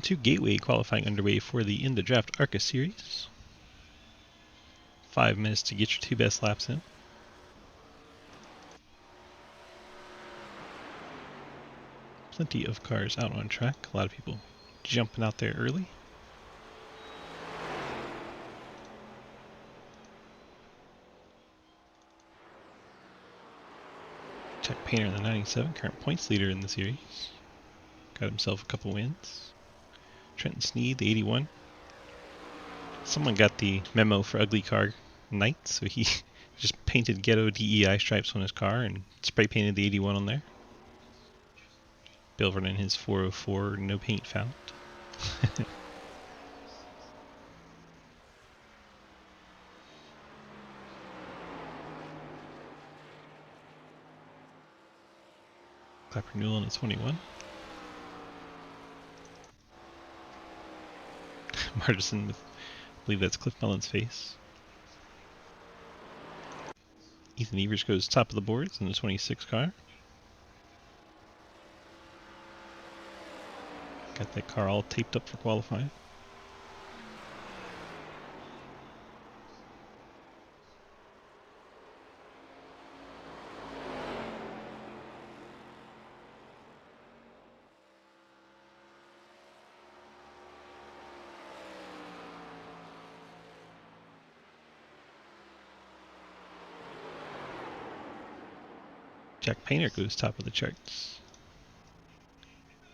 2 Gateway qualifying underway for the In the Draft ARCA series. 5 minutes to get your 2 best laps in. Plenty of cars out on track. A lot of people jumping out there early. Jack Painter in the 97, current points leader in the series. Got himself a couple wins. Trenton Sneed, the 81. Someone got the memo for Ugly Car Night, so he just painted ghetto DEI stripes on his car and spray painted the 81 on there. Bill running his 404, no paint found. Clapper Newell in the 21. Martison with, I believe that's Cliff Mellon's face. Ethan Evers goes top of the boards in the 26 car. Got that car all taped up for qualifying. Jack Painter goes top of the charts.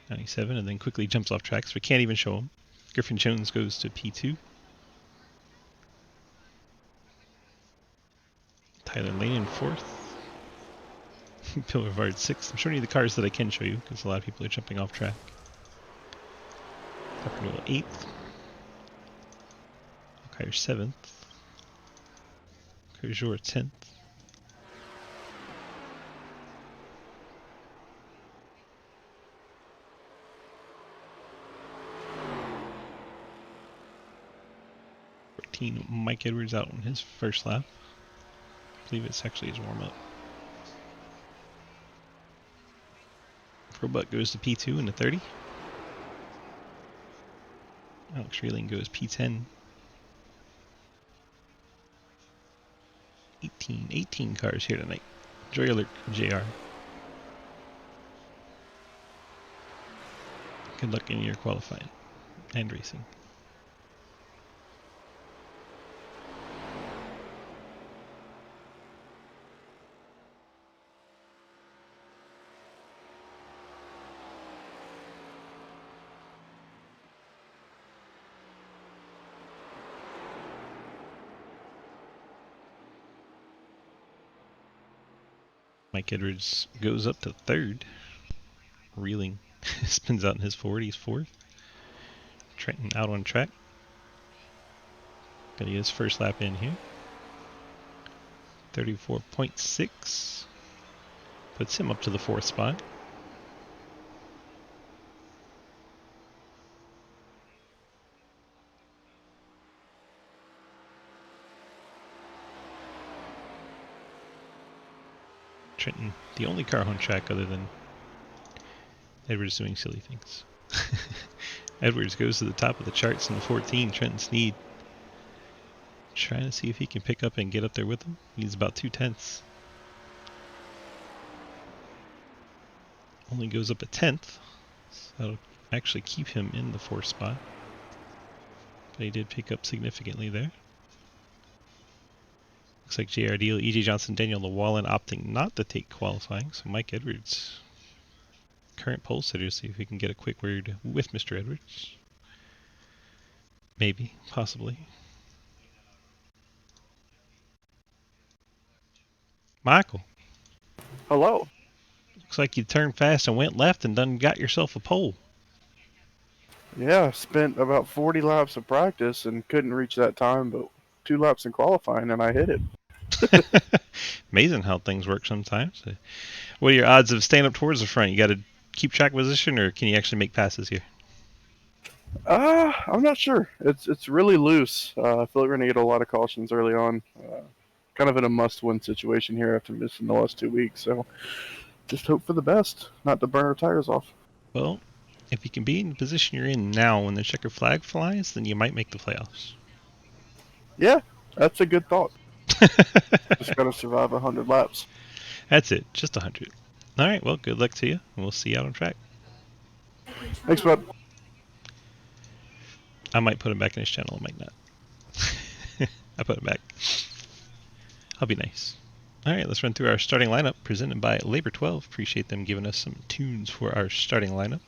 97, and then quickly jumps off track, so we can't even show him. Griffin Jones goes to P2. Tyler Lane in 4th. Bill Rivard 6th. I'm showing you the cars that I can show you, because a lot of people are jumping off track. Clapper Newell 8th. O'Kire 7th. Kerjor 10th. Mike Edwards out on his first lap. I believe it's actually his warm-up. Roebuck goes to P2 in the 30. Alex Reeling goes P10. 18 cars here tonight. Joy alert, JR. Good luck in your qualifying and racing. Mike Edwards goes up to 3rd. Reeling spins out in his 40s, 4th. Trenton out on track. Gonna get his first lap in here. 34.6. Puts him up to the 4th spot. Trenton, the only car on track other than Edwards doing silly things. Edwards goes to the top of the charts in the 14, Trenton Sneed. Trying to see if he can pick up and get up there with him. He's about 2/10. Only goes up a 10th. So that'll actually keep him in the 4th spot. But he did pick up significantly there. Looks like JR Deal, EJ Johnson, Daniel Llewellyn opting not to take qualifying. So Mike Edwards, current pole sitter, see if we can get a quick word with Mr. Edwards. Maybe, possibly. Michael. Hello. Looks like you turned fast and went left and done got yourself a pole. Yeah, spent about 40 laps of practice and couldn't reach that time, but 2 laps in qualifying and I hit it. Amazing how things work sometimes. What are your odds of staying up towards the front? You got to keep track position, or can you actually make passes here? I'm not sure. It's really loose. I feel like we're going to get a lot of cautions early on. Kind of in a must-win situation here after missing the last 2 weeks. So just hope for the best, not to burn our tires off. Well, If you can be in the position you're in now when the checker flag flies, then you might make the playoffs. Yeah, that's a good thought. Just got to survive 100 laps. That's it, just 100. All right, well, good luck to you, and we'll see you out on track. Thanks, bud. I might put him back in his channel, I might not. I put him back. I'll be nice. All right, let's run through our starting lineup presented by Labor 12. Appreciate them giving us some tunes for our starting lineup.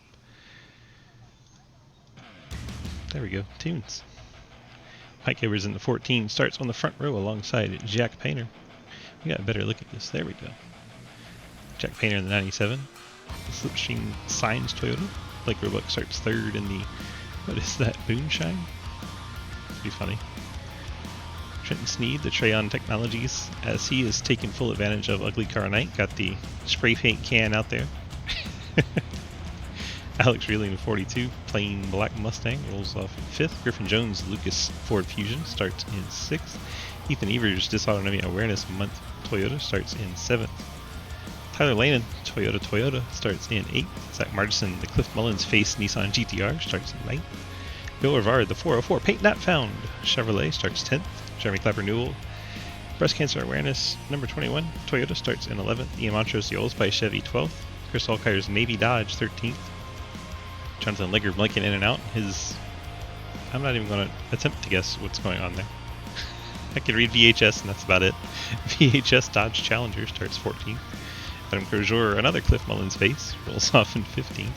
There we go, tunes. Mike Evers in the 14 starts on the front row alongside Jack Painter. We got a better look at this. There we go. Jack Painter in the 97. The Slipstream Signs Toyota. Blake Roebuck starts third in the, what is that, Moonshine? Pretty funny. Trenton Sneed, the Treyon Technologies, as he is taking full advantage of Ugly Car Night. Got the spray paint can out there. Alex Reeling in 42, plain black Mustang, rolls off in 5th. Griffin Jones, Lucas Ford Fusion, starts in 6th. Ethan Evers, Dysautonomy Awareness Month Toyota, starts in 7th. Tyler Lanen, Toyota, starts in 8th. Zach Martison, the Cliff Mullins Face Nissan GTR, starts in 9th. Bill Rivard, the 404 Paint Not Found Chevrolet, starts 10th. Jeremy Clapper Newell, Breast Cancer Awareness number 21, Toyota, starts in 11th. Ian Montrose, the Old Spice Chevy, 12th. Chris Allkire's Navy Dodge, 13th. Jonathan Ligger blinking in and out. I'm not even going to attempt to guess what's going on there. I can read VHS and that's about it. VHS Dodge Challenger starts 14th. Adam Crozier, another Cliff Mullins face, rolls off in 15th.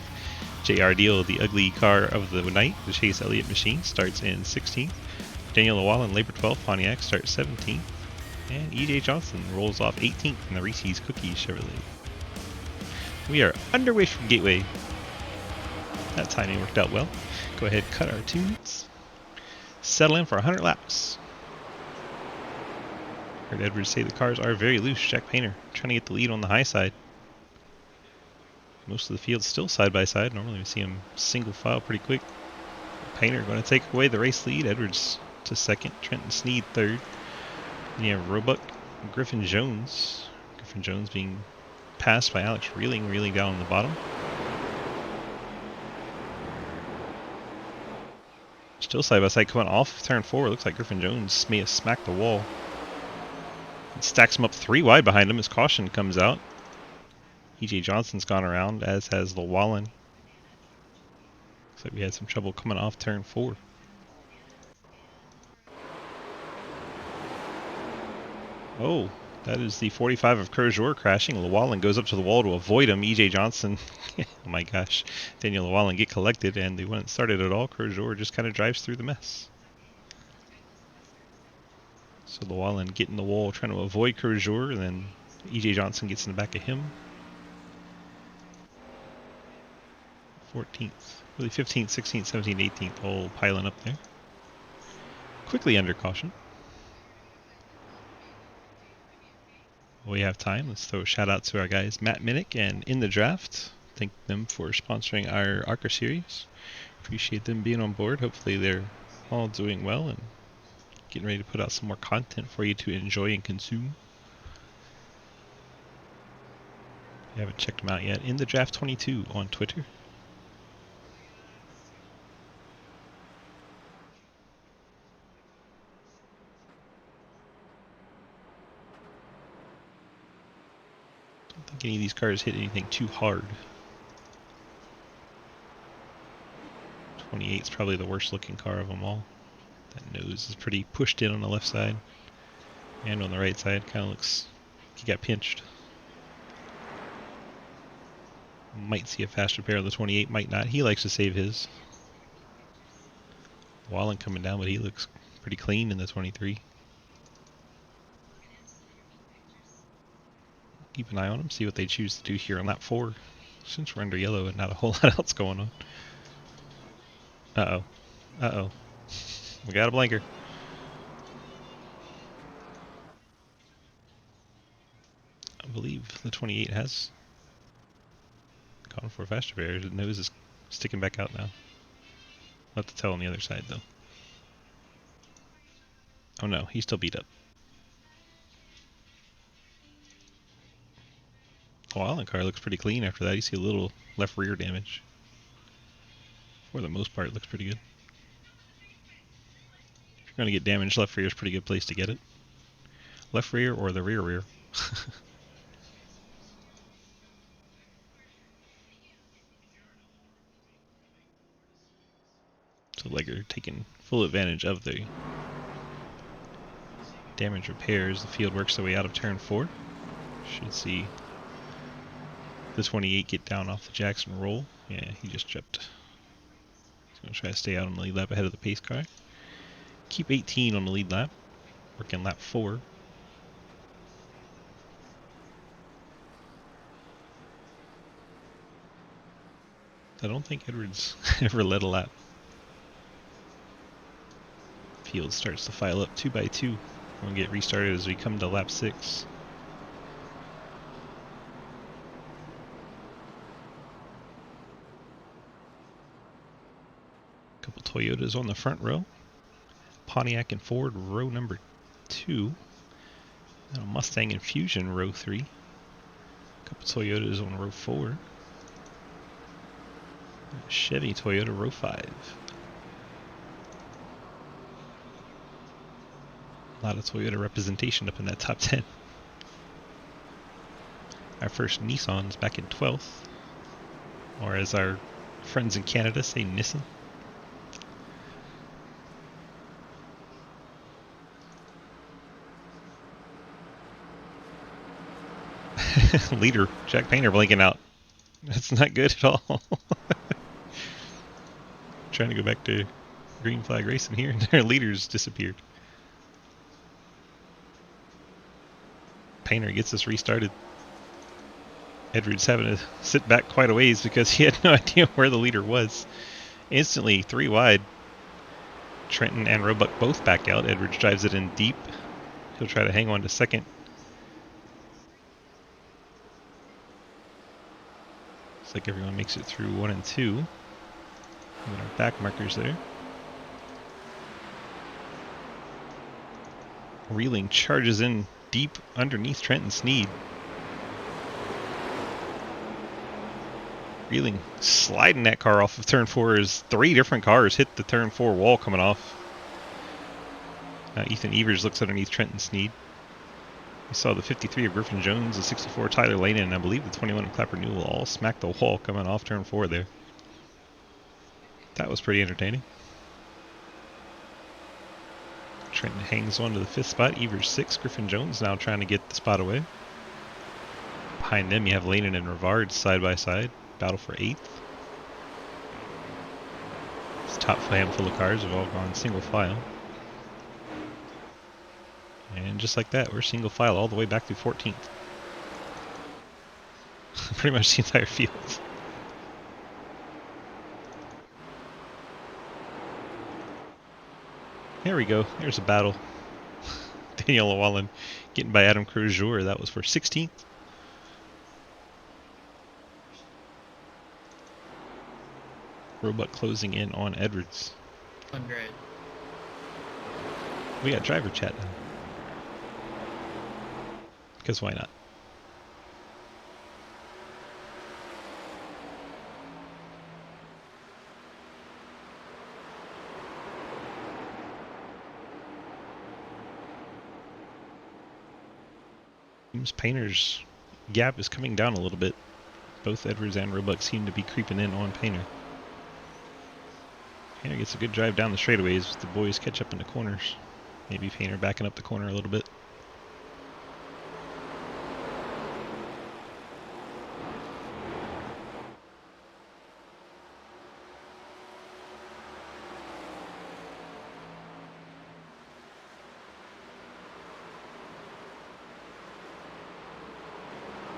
J.R. Deal, the ugly car of the night, the Chase Elliott machine, starts in 16th. Daniel Llewellyn, Labor 12 Pontiac, starts 17th. And E.J. Johnson rolls off 18th in the Reese's Cookies Chevrolet. We are underway from Gateway. That timing worked out well. Go ahead, cut our tunes. Settle in for 100 laps. Heard Edwards say the cars are very loose. Jack Painter trying to get the lead on the high side. Most of the field's still side by side. Normally we see them single file pretty quick. Painter going to take away the race lead. Edwards to second. Trenton Sneed third. Then you have Roebuck, Griffin Jones. Griffin Jones being passed by Alex Reeling down on the bottom. Still side by side coming off turn 4. Looks like Griffin Jones may have smacked the wall. It stacks him up 3 wide behind him as caution comes out. E.J. Johnson's gone around, as has Llewellyn. Looks like we had some trouble coming off turn 4. Oh, that is the 45 of Crozier crashing. Llewellyn goes up to the wall to avoid him. E.J. Johnson, oh my gosh, Daniel Llewellyn get collected, and they wouldn't start it at all. Crozier just kind of drives through the mess. So Llewellyn getting the wall, trying to avoid Crozier, and then E.J. Johnson gets in the back of him. 14th, really 15th, 16th, 17th, 18th, all piling up there. Quickly under caution. While we have time, let's throw a shout out to our guys Matt Minnick and In the Draft. Thank them for sponsoring our ARCA series. Appreciate them being on board. Hopefully they're all doing well and getting ready to put out some more content for you to enjoy and consume. If you haven't checked them out yet, In the Draft 22 on Twitter. Don't think any of these cars hit anything too hard. 28 is probably the worst looking car of them all. That nose is pretty pushed in on the left side. And on the right side, kind of looks like he got pinched. Might see a fast repair on the 28, might not. He likes to save his. Wallen coming down, but he looks pretty clean in the 23. Keep an eye on him, see what they choose to do here on lap 4. Since we're under yellow and not a whole lot else going on. Uh-oh. Uh-oh. We got a blinker. I believe the 28 has gone for a fast repair. His nose is sticking back out now. I'll have to tell on the other side, though. Oh no, he's still beat up. Oh, Allen car looks pretty clean after that. You see a little left rear damage. For the most part, it looks pretty good. If you're going to get damage, left rear is a pretty good place to get it. Left rear or the rear rear. So Legger taking full advantage of the damage repairs. The field works their way out of turn 4. Should see the 28 get down off the Jackson roll. Yeah, he just tripped. He's going to try to stay out on the lead lap ahead of the pace car. Keep 18 on the lead lap. Working lap 4. I don't think Edwards ever led a lap. Field starts to file up 2 by 2. We'll get restarted as we come to lap 6. Couple Toyotas on the front row. Pontiac and Ford row number 2. And a Mustang and Fusion row 3. Couple Toyotas on row 4. Chevy Toyota row 5. A lot of Toyota representation up in that top 10. Our first Nissan's back in 12th. Or as our friends in Canada say, Nissan. Leader, Jack Painter blinking out. That's not good at all. Trying to go back to green flag racing here, and their leaders disappeared. Painter gets us restarted. Edwards having to sit back quite a ways because he had no idea where the leader was. Instantly 3 wide. Trenton and Roebuck both back out. Edwards drives it in deep. He'll try to hang on to second. Looks like everyone makes it through 1 and 2. And our back markers there. Reeling charges in deep underneath Trenton Sneed. Reeling sliding that car off of turn 4 as 3 different cars hit the turn 4 wall coming off. Ethan Evers looks underneath Trenton Sneed. We saw the 53 of Griffin Jones, the 64 Tyler Lane, and I believe the 21 of Clapper Newell all smack the wall coming off turn 4 there. That was pretty entertaining. Trenton hangs on to the 5th spot. Evers 6. Griffin Jones now trying to get the spot away. Behind them you have Lane and Rivard side by side. Battle for 8th. This top handful of cars have all gone single file. And just like that, we're single file all the way back to 14th. Pretty much the entire field. There we go. There's a battle. Daniel Llewellyn getting by Adam Crozier. That was for 16th. Roebuck closing in on Edwards. I'm great. We got driver chat now. Because why not? Painter's gap is coming down a little bit. Both Edwards and Roebuck seem to be creeping in on Painter. Painter gets a good drive down the straightaways. The boys catch up in the corners. Maybe Painter backing up the corner a little bit.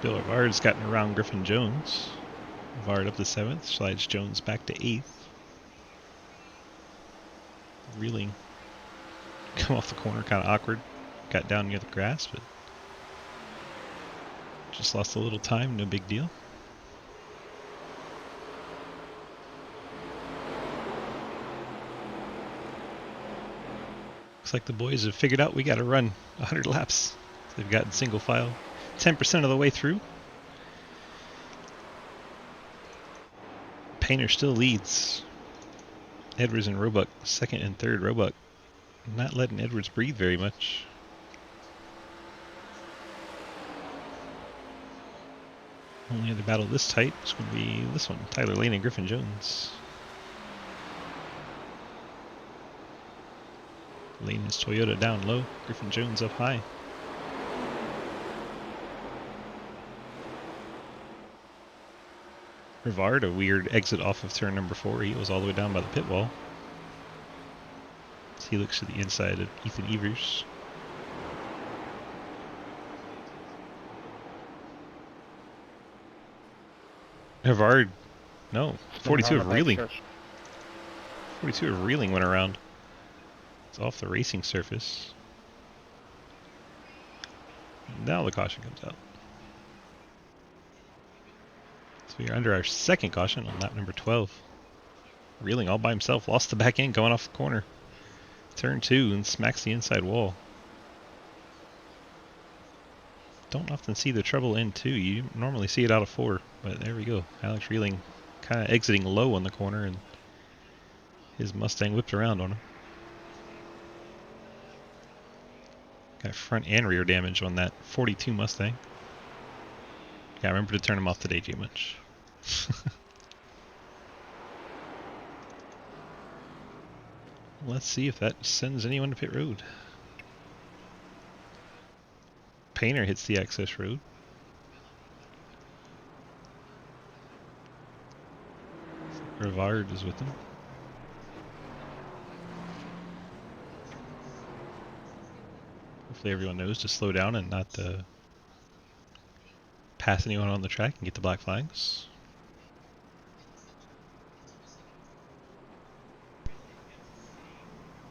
Bill Rivard's gotten around Griffin Jones. Rivard up to 7th, slides Jones back to 8th. Reeling come off the corner, kind of awkward. Got down near the grass, but just lost a little time, no big deal. Looks like the boys have figured out we got to run 100 laps. They've gotten single file 10% of the way through. Painter still leads. Edwards and Roebuck, second and third. Roebuck not letting Edwards breathe very much. Only other battle this tight is going to be this one, Tyler Lane and Griffin Jones. Lane is Toyota down low, Griffin Jones up high. Rivard, a weird exit off of turn number 4. He was all the way down by the pit wall. So he looks to the inside of Ethan Evers. Rivard, no, 42 of reeling. 42 of reeling went around. It's off the racing surface. Now the caution comes out. So we are under our second caution on lap number 12. Reeling all by himself, lost the back end going off the corner. Turn 2 and smacks the inside wall. Don't often see the trouble in 2. You normally see it out of 4, but there we go. Alex Reeling kind of exiting low on the corner, and his Mustang whipped around on him. Got front and rear damage on that 42 Mustang. Yeah, remember to turn him off today, J-Munch. Let's see if that sends anyone to pit road. Painter hits the access road. Rivard is with him. Hopefully everyone knows to slow down and not pass anyone on the track and get the black flags.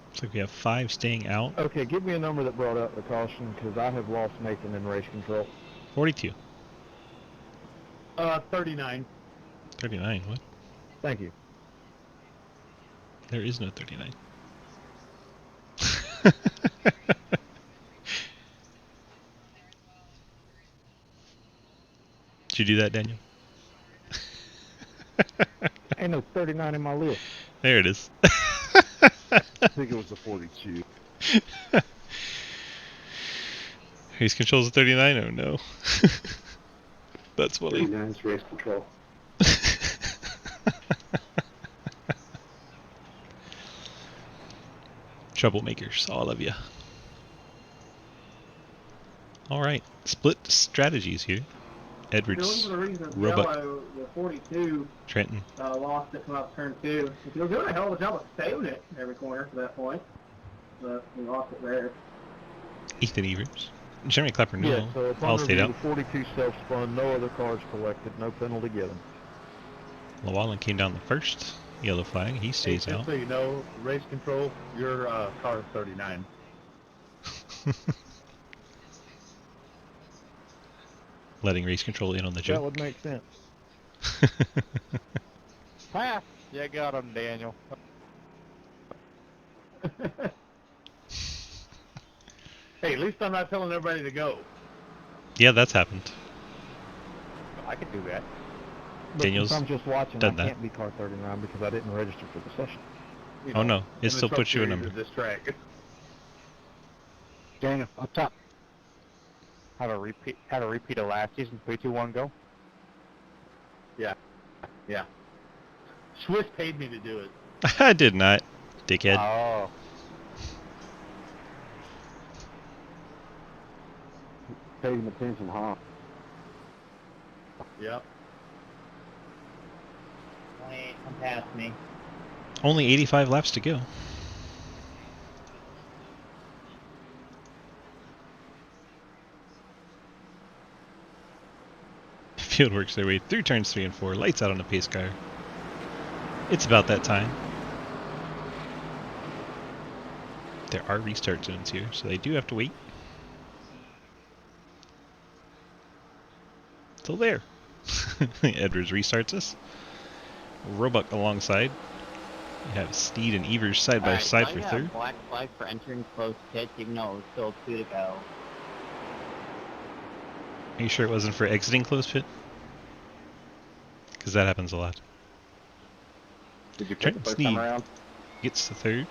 Looks like we have 5 staying out. Okay, give me a number that brought up the caution, because I have lost Nathan in race control. 42. 39. 39, what? Thank you. There is no 39. Did you do that, Daniel? Ain't no 39 in my list. There it is. I think it was the 42. Race control's a 39? Oh no. That's funny. 39's race control. Troublemakers, all of you. Alright, split strategies here. Edwards, Roebuck, The 42 Trenton. lost it from up turn 2. He was doing a hell of a job of saving it every corner to that point, but he lost it there. Ethan Evers. Jeremy Clapper, no. Yeah, so upon All stayed review, out. the 42 self-spun, no other cars collected, no penalty given. Llewellyn came down the first. Yellow flag. He stays Hey, out. just so you know, race control, your car is 39. Letting race control in on the That joke. would make sense. Pass! You got him, Daniel. Hey, at least I'm not telling everybody to go. Yeah, that's happened. I could do that. But Daniel's since I'm just watching, I done that. can't be car 39 because I didn't register for the session. You Oh know, no, it in still the puts you a truck number. series of This track. Daniel, up top. Have a repeat of last season. 3, 2, 1, go. Yeah. Swiss paid me to do it. I did not, dickhead. Oh. Paying attention, huh? Yep. Wait, come past me. Only 85 laps to go. Field works their way through turns 3 and 4. Lights out on the pace car. It's about that time. There are restart zones here, so they do have to wait. Till there. Edwards restarts us. Roebuck alongside. You have Steed and Evers side by side for third. Black flag for entering closed pit, even though it was still 2 to go. Are you sure it wasn't for exiting closed pit? Because that happens a lot. Did you Trenton pick the first Sneed. time around? gets the third.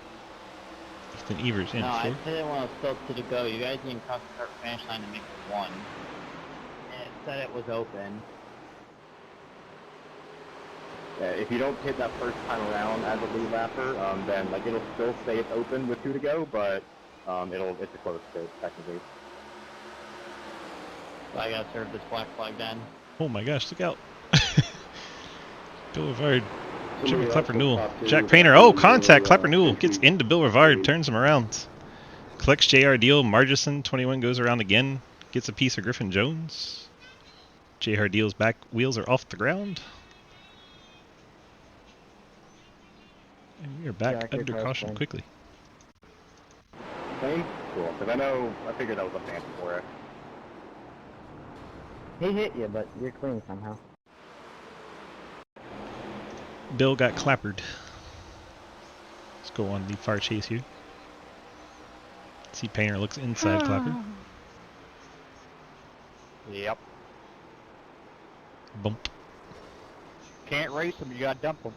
Ethan Evers in No, I fourth. said it when I was still 2 to go. You guys didn't cross the start finish line to make it 1. And it said it was open. Yeah, if you don't hit that first time around as a lead lapper, then like it'll still say it's open with 2 to go, but it's a close fit technically. So I gotta serve this black flag then. Oh my gosh, look out. Bill Rivard. Jimmy Somebody else Klepper will Newell. pop to Jack that Painter. Oh, will, contact. Klepper Newell entry gets into Bill Rivard, stage. turns him around. Collects JR Deal. Margison, 21, goes around again. Gets a piece of Griffin Jones. JR Deal's back wheels are off the ground. And we are back Jack, under your caution caution. quickly. Same? Cool, because I figured that was a fancy for it. He hit you, but you're clean somehow. Bill got clappered. Let's go on the far chase here. See Painter looks inside Clapper. Yep. Bump. Can't race them, you gotta dump them.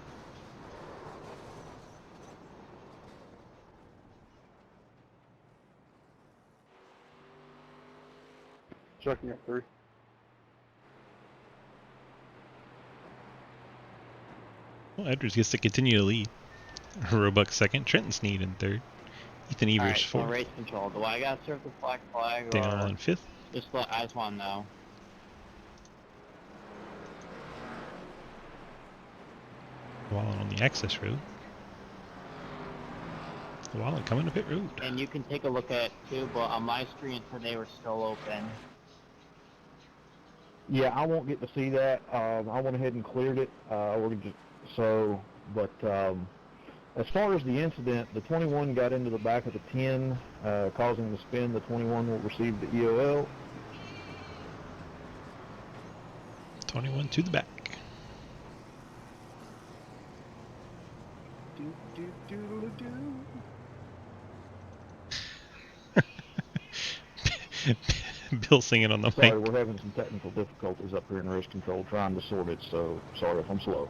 Checking up 3. Well, Edwards gets to continue to lead. Roebuck second. Trenton Sneed in third. Ethan Evers Alright, so fourth. race control. Do I gotta serve this black flag Daniel or Allen fifth. I just wanna know. Wallen on the access road. Wallen coming to pit road. And you can take a look at it too, but on my screen it said they were still open. Yeah, I won't get to see that. I went ahead and cleared it. As far as the incident, the 21 got into the back of the 10, causing the spin. The 21 will receive the EOL. 21 to the back. Bill singing on the Sorry, mic. we're having some technical difficulties up here in race control trying to sort it, so sorry if I'm slow.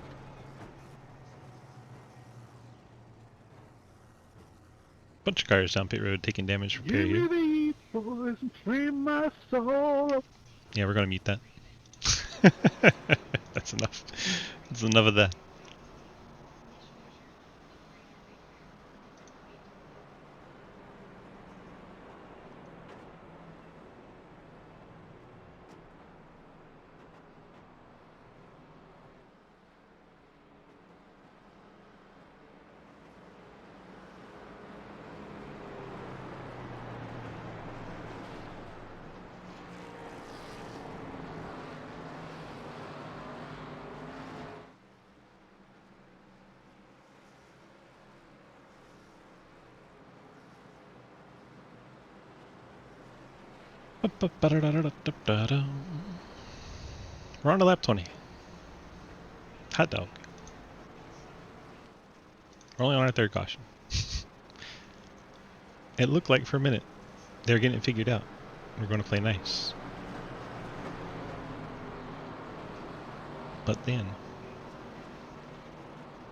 Bunch of cars down pit road taking damage from Perry here. Boys and free my soul. Yeah, we're gonna mute that. That's enough. That's enough of that. We're on to lap 20. Hot dog. We're only on our third caution. It looked like for a minute they were getting it figured out. We're going to play nice. But then,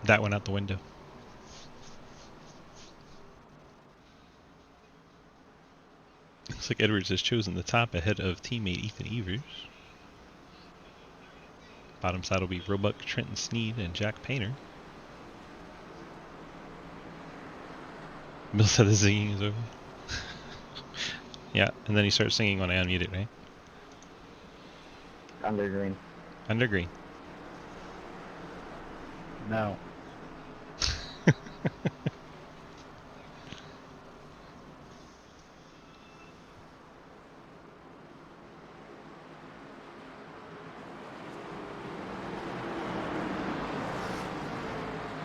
that went out the window. Looks like Edwards has chosen the top ahead of teammate Ethan Evers. Bottom side will be Roebuck, Trenton Sneed, and Jack Painter. Bill said the singing is over. Yeah, and then he starts singing when I unmute it, right? Under green. Under green. No.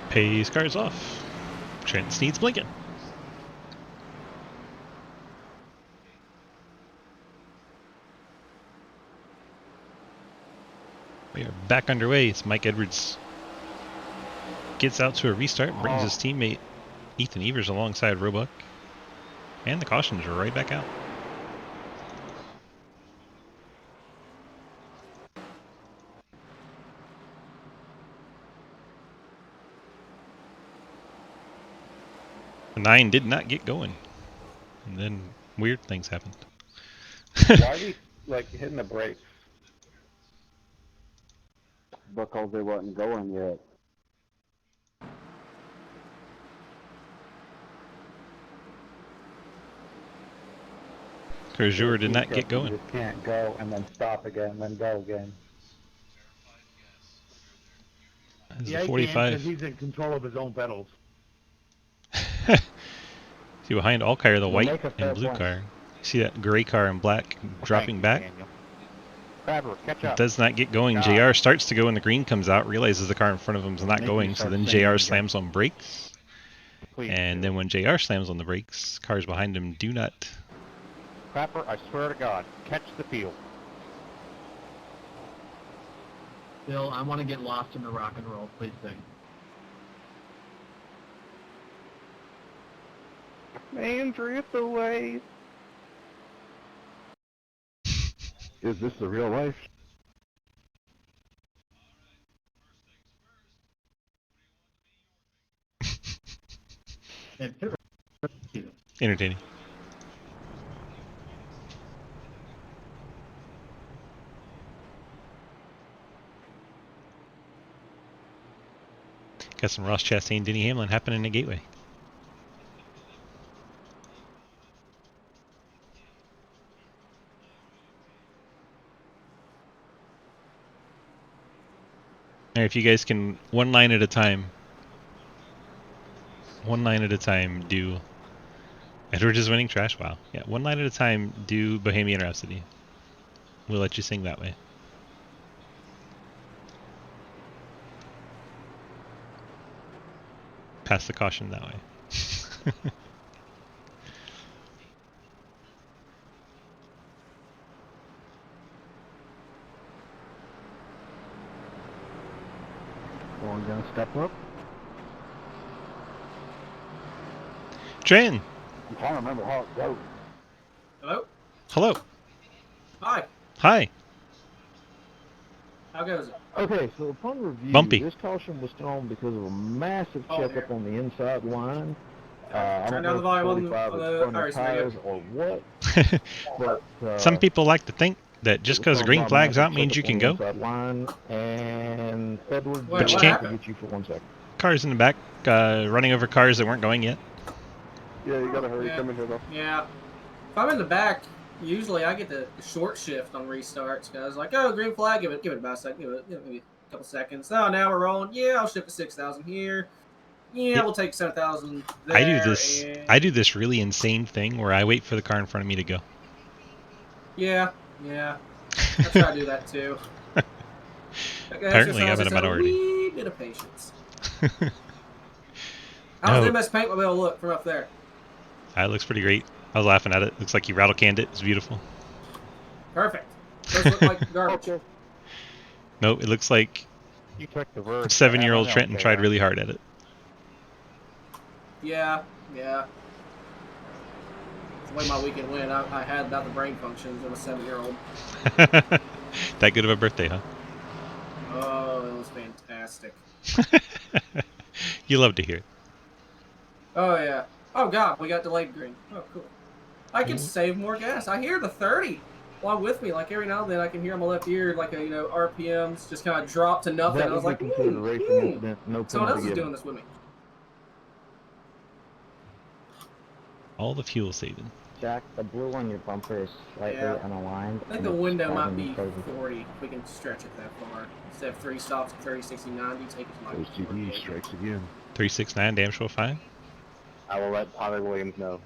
Pace cars off. Trenton Sneed's blinking. We are back underway. It's Mike Edwards. Gets out to a restart, brings his teammate Ethan Evers alongside Roebuck. And the cautions are right back out. The 9 did not get going. And then weird things happened. Why are we like hitting the brakes? Because they wasn't going yet. Crozier did not get going. You just can't go and then stop again and then go again. This is Yeah, the he can 45. because he's in control of his own pedals. See behind Alkire, the Well, white make a fair and blue point. car. See that gray car and black dropping back? Crabber, catch It up. does not get going. JR starts to go and the green comes out, realizes the car in front of him is not Make me going, so start then singing JR again. slams on brakes. Please And do. then when JR slams on the brakes, cars behind him do not. Crapper, I swear to God, catch the field. Bill, I want to get lost in the rock and roll. Please sing. Man, drift away. Is this the real life? Entertaining. Got some Ross Chastain, Denny Hamlin happening in the Gateway. Alright, if you guys can, one line at a time, do... Edward is winning trash? Wow. Yeah, one line at a time, do Bohemian Rhapsody. We'll let you sing that way. Pass the caution that way. Well, gonna step up. Tran! I'm trying to remember how it goes. Hello? Hello. Hi. Hi. How goes it? Okay, so upon review, Bumpy. this caution was thrown because of a massive Oh, checkup there. on the inside line. I Turn don't down know the if volume on 45 was the front Irish tires radio. or what, but Some people like to think that just because the green flag's out means you can go. Line, and Edward, Wait, But you what can't- happened? get you for 1 second. Cars in the back, running over cars that weren't going yet. Yeah, you gotta hurry. Yeah. Come in here though. Yeah. If I'm in the back, usually I get the short shift on restarts because like, oh, green flag, give it about a second, give it maybe a couple seconds. Oh, now we're rolling. Yeah, I'll shift to 6,000 here. Yeah, Yep. we'll take 7,000 there. I do this. And... I do this really insane thing where I wait for the car in front of me to go. Yeah. I try to do that too. Apparently, I'm in a minority. A wee bit of patience. How's the MS Paintmobile look from up there? That looks pretty great. I was laughing at it. Looks like you rattle canned it. It's beautiful. Perfect. Those look like garbage. Okay. Nope, it looks like You took the verge. 7-year-old Trenton tried really hard at it. Yeah. That's the way my weekend went. I had about the brain functions of a 7-year-old. That good of a birthday, huh? Oh, it was fantastic. You love to hear it. Oh, yeah. Oh, God, we got delayed green. Oh, cool. I can save more gas. I hear the 30 along with me. Like, every now and then I can hear on my left ear, like, RPMs just kind of drop to nothing. That I was would like, be considered a racing incident. No someone else penalty is given. doing this with me. All the fuel saving. Jack, the blue on your bumper is slightly Yeah. unaligned. I think and the it's window might causing be frozen. 40 if we can stretch it that far. Instead of 3 stops at 30, 60, 90, take it to like OCD 48. strikes again. 369 damn sure fine. I will let Tyler Williams know.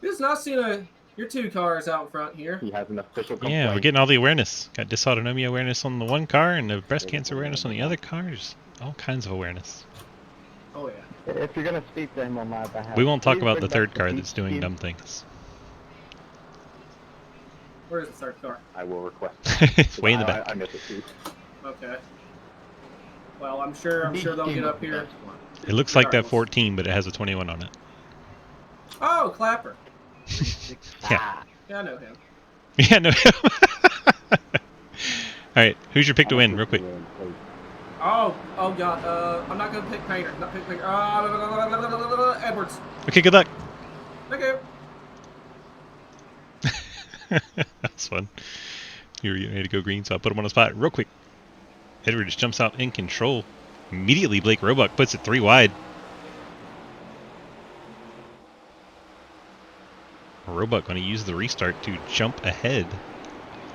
Just not seeing your 2 cars out in front here. He has an official complaint. Yeah, we're getting all the awareness. Got dysautonomia awareness on the one car and the breast cancer awareness on the other car. There's all kinds of awareness. Oh, yeah. If you're gonna speak to him on my behalf, We won't talk please about bring the back third car beat that's doing sheet. dumb things. Where's the 3rd car? I will request. It's way in the back. I missed it too. Okay. Well, I'm sure they'll get up here. It looks like that Regardless. 14, but it has a 21 on it. Oh, Clapper. Yeah. Yeah, I know him. Yeah, no. Alright, who's your pick to win, real quick? Oh god. I'm not gonna pick Painter. Not pick Painter. Edwards. Okay, good luck. Okay. That's fun. You're ready to go green, so I'll put him on the spot real quick. Edwards jumps out in control. Immediately, Blake Roebuck puts it 3 wide. Roebuck going to use the restart to jump ahead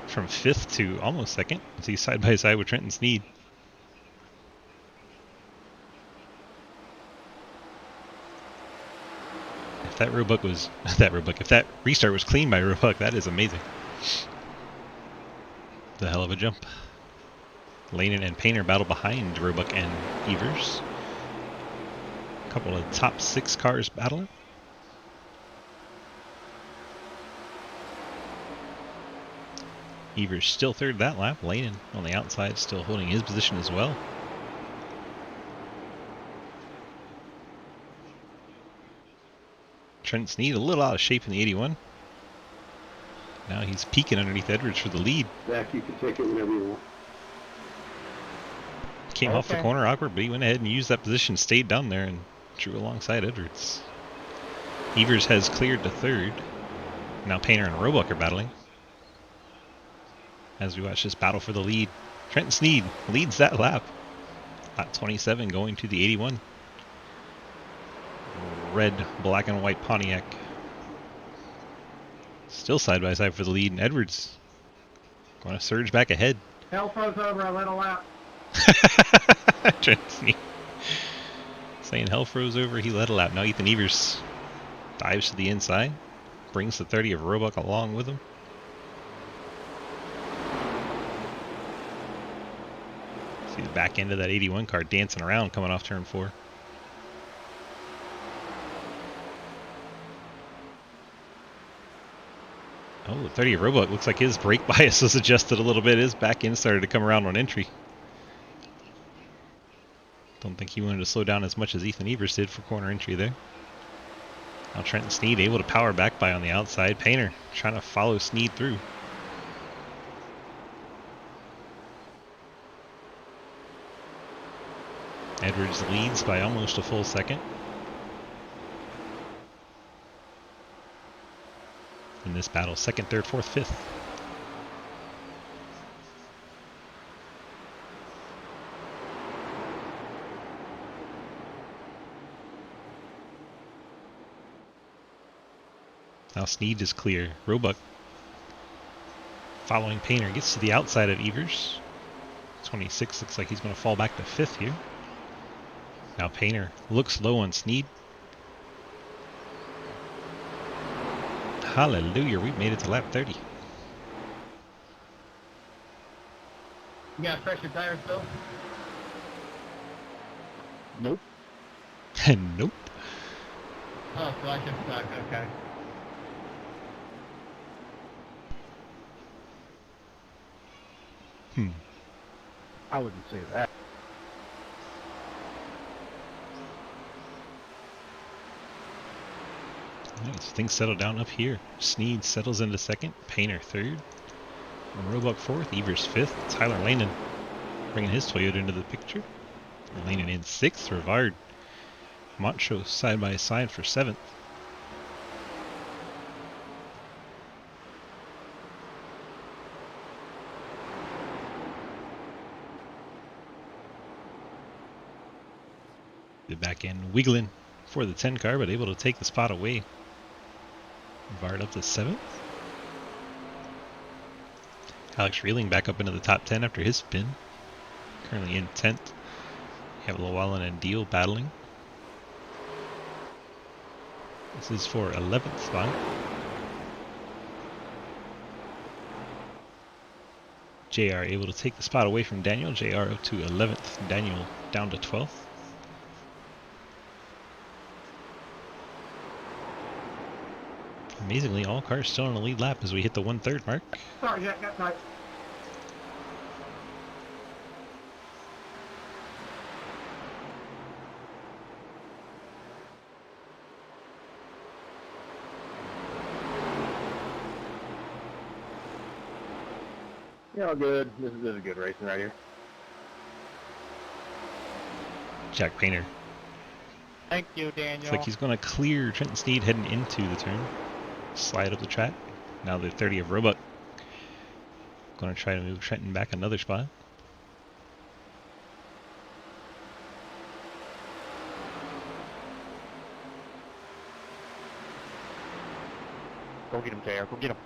from 5th to almost 2nd. As he's side by side with Trenton Sneed. If that Roebuck was if that restart was clean by Roebuck, that is amazing. The hell of a jump. Lanen and Painter battle behind Roebuck and Evers. A couple of top 6 cars battling. Evers still third that lap. Lanen on the outside still holding his position as well. Trent Sneed a little out of shape in the 81. Now he's peeking underneath Edwards for the lead. Zach, you can take it whenever you want. Came off the corner awkward, but he went ahead and used that position, stayed down there, and drew alongside Edwards. Evers has cleared to 3rd. Now Painter and Roebuck are battling. As we watch this battle for the lead. Trenton Sneed leads that lap. Lap 27 going to the 81. Red, black, and white Pontiac. Still side by side for the lead, and Edwards going to surge back ahead. Hell froze over, I let a lap. Trenton Sneed saying hell froze over, he let it out. Now Ethan Evers dives to the inside, brings the 30 of Roebuck along with him. See the back end of that 81 car dancing around coming off turn 4. Oh, the 30 of Roebuck looks like his brake bias was adjusted a little bit. His back end started to come around on entry. Don't think he wanted to slow down as much as Ethan Evers did for corner entry there. Now Trenton Sneed able to power back by on the outside. Painter trying to follow Sneed through. Edwards leads by almost a full second. In this battle, 2nd, 3rd, 4th, 5th. Now Sneed is clear. Roebuck following Painter gets to the outside of Evers. 26 looks like he's going to fall back to 5th here. Now Painter looks low on Sneed. Hallelujah, we've made it to lap 30. You got pressure tires, Bill? Nope. Nope. Oh, so I should suck, okay. I wouldn't say that. Alright, so things settle down up here. Sneed settles into 2nd, Painter 3rd, Roebuck 4th, Evers 5th, Tyler Lanen bringing his Toyota into the picture. Lanen in 6th, Rivard, Moncho side by side for 7th. The back end wiggling for the 10 car, but able to take the spot away. Rivard up to 7th. Alex Reeling back up into the top 10 after his spin. Currently in 10th. You have Llewellyn and Deal battling. This is for 11th spot. JR able to take the spot away from Daniel. JR up to 11th. Daniel down to 12th. Amazingly, all cars still on the lead lap as we hit the 1/3 mark. Sorry, Jack, got tight. Yeah, all good. This is good racing right here. Jack Painter. Thank you, Daniel. Looks like he's going to clear Trenton Sneed heading into the turn. Slide up the track. Now the 30 of Roebuck. Going to try to move Trenton back another spot. Go get him, JR. Go get him.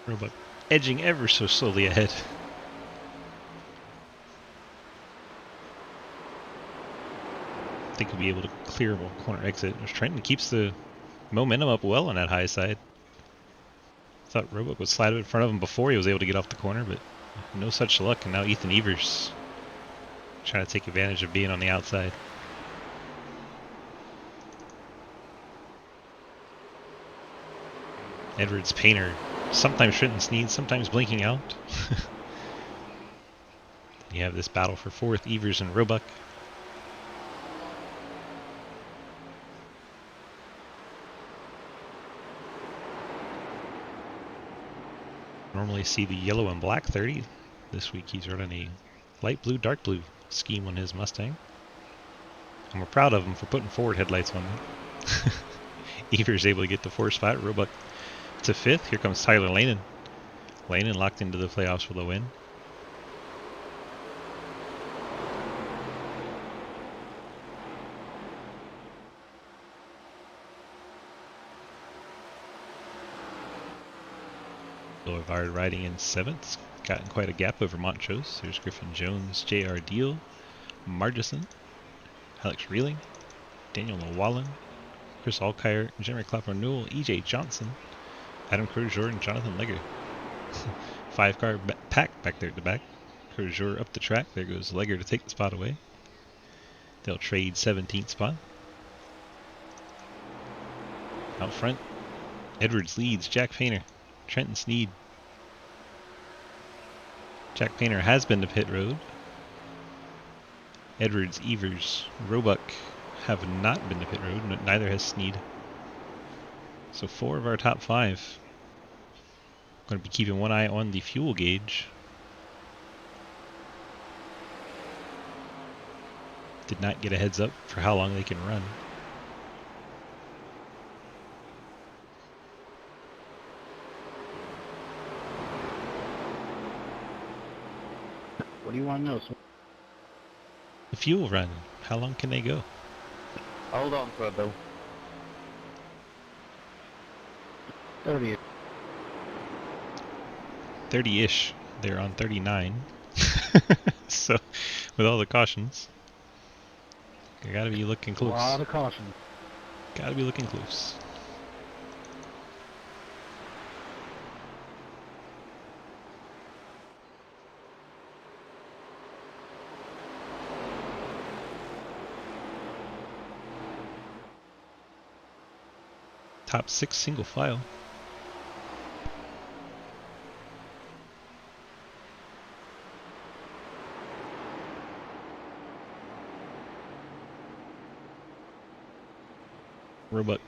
Roebuck edging ever so slowly ahead. I think he'll be able to clear a corner exit. Trenton keeps the momentum up well on that high side. Thought Roebuck would slide up in front of him before he was able to get off the corner, but no such luck. And now Ethan Evers trying to take advantage of being on the outside. Edwards, Painter, sometimes Trenton Sneed, sometimes blinking out. You have this battle for fourth, Evers and Roebuck. Normally see the yellow and black 30. This week he's running a light blue, dark blue scheme on his Mustang. And we're proud of him for putting forward headlights on them. Evers able to get the 4th spot. Roebuck to 5th. Here comes Tyler Lanin. Lanin locked into the playoffs for the win. Boulevard riding in 7th. Gotten quite a gap over Montrose. There's Griffin Jones, J.R. Deal, Margison, Alex Reeling, Daniel Llewellyn, Chris Alkire, Jeremy Clapper Newell, E.J. Johnson, Adam Crozier, and Jonathan Legger. 5-car pack back there at the back. Crozier up the track. There goes Legger to take the spot away. They'll trade 17th spot. Out front, Edwards leads Jack Painter. Trenton Sneed. Jack Painter has been to pit road. Edwards, Evers, Roebuck have not been to pit road, neither has Sneed. So 4 of our top 5. Going to be keeping one eye on the fuel gauge. Did not get a heads up for how long they can run. What do you want to know? The fuel run. How long can they go? Hold on for a bit. 30. 30-ish. They're on 39. So, with all the cautions, you gotta be looking close. A lot of caution. Gotta be looking close. Top 6 single file. Roebuck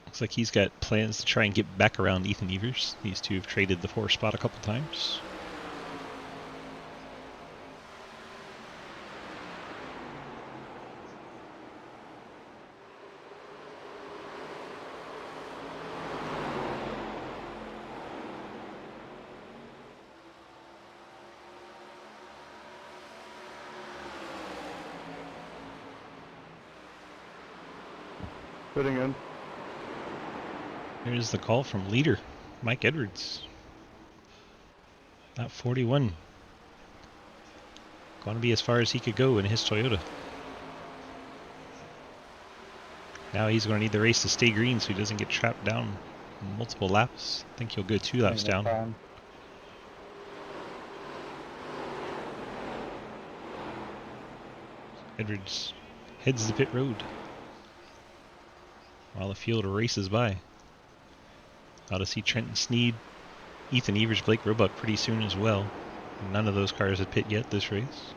looks like he's got plans to try and get back around Ethan Evers. These two have traded the 4 spot a couple times. Putting in. Here's the call from leader, Mike Edwards. Not 41. Going to be as far as he could go in his Toyota. Now he's going to need the race to stay green so he doesn't get trapped down multiple laps. I think he'll go 2 laps down. Edwards heads to pit road while the field races by. Ought to see Trenton Sneed, Ethan Evers, Blake Roebuck pretty soon as well. None of those cars had pit yet this race.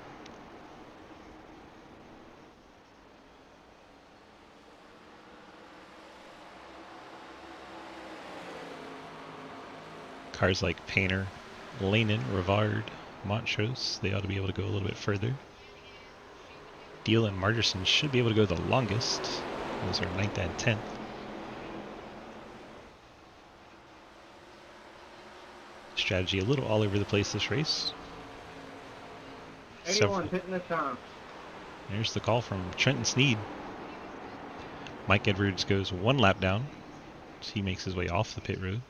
Cars like Painter, Lanin, Rivard, Montrose, they ought to be able to go a little bit further. Deal and Margerson should be able to go the longest. Those are 9th and 10th. Strategy a little all over the place this race. 81 hitting the time. There's the call from Trenton Sneed. Mike Edwards goes 1 lap down. So he makes his way off the pit road.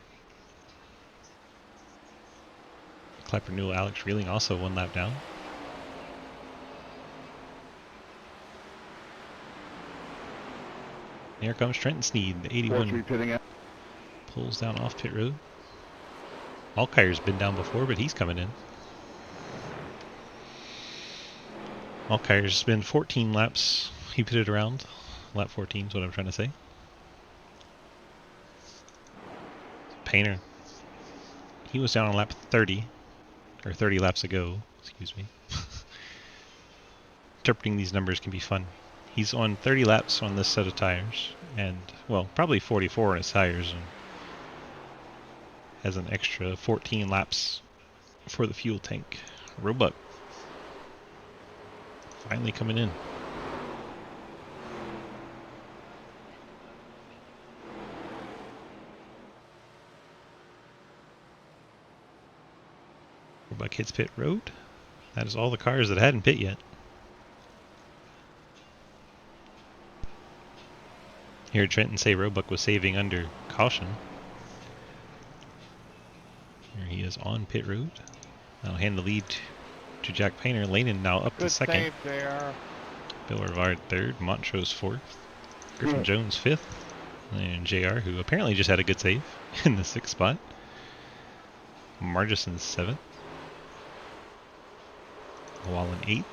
Clapper Newell, Alex Reeling also 1 lap down. Here comes Trenton Sneed, the 81. Pulls down off pit road. Alkire's been down before, but he's coming in. Alkire's been 14 laps. He pitted around. Lap 14 is what I'm trying to say. Painter. He was down on lap 30. Or 30 laps ago. Excuse me. Interpreting these numbers can be fun. He's on 30 laps on this set of tires. And, well, probably 44 on his tires. And has an extra 14 laps for the fuel tank. Roebuck. Finally coming in. Roebuck hits pit road. That is all the cars that hadn't pit yet. Here Trenton say Roebuck was saving under caution. Here he is on pit road. I'll hand the lead to Jack Painter. Lanin now up to second. Save there. Bill Rivard third. Montrose fourth. Griffin Jones fifth. And JR, who apparently just had a good save, in the 6th spot. Margerson 7th. Wallen 8th.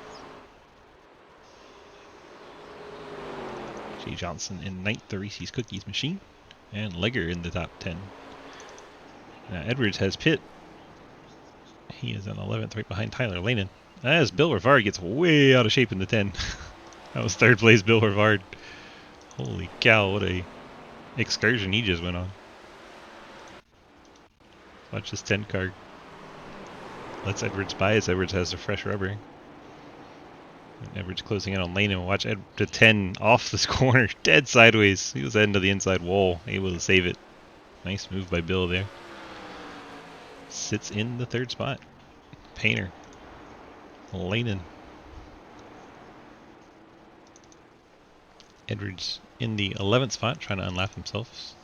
Jay Johnson in 9th, the Reese's Cookies machine. And Legger in the top 10. Now Edwards has pit. He is in 11th, right behind Tyler Lanin. As Bill Rivard gets way out of shape in the 10. That was 3rd place Bill Rivard. Holy cow, what a excursion he just went on. Watch this 10 car. Lets Edwards by as Edwards has a fresh rubber. And Edwards closing in on Lanin. Watch the 10 off this corner, dead sideways. He was heading to the inside wall, able to save it. Nice move by Bill there. Sits in the 3rd spot. Painter. Lanin. Edwards in the 11th spot, trying to unlap himself.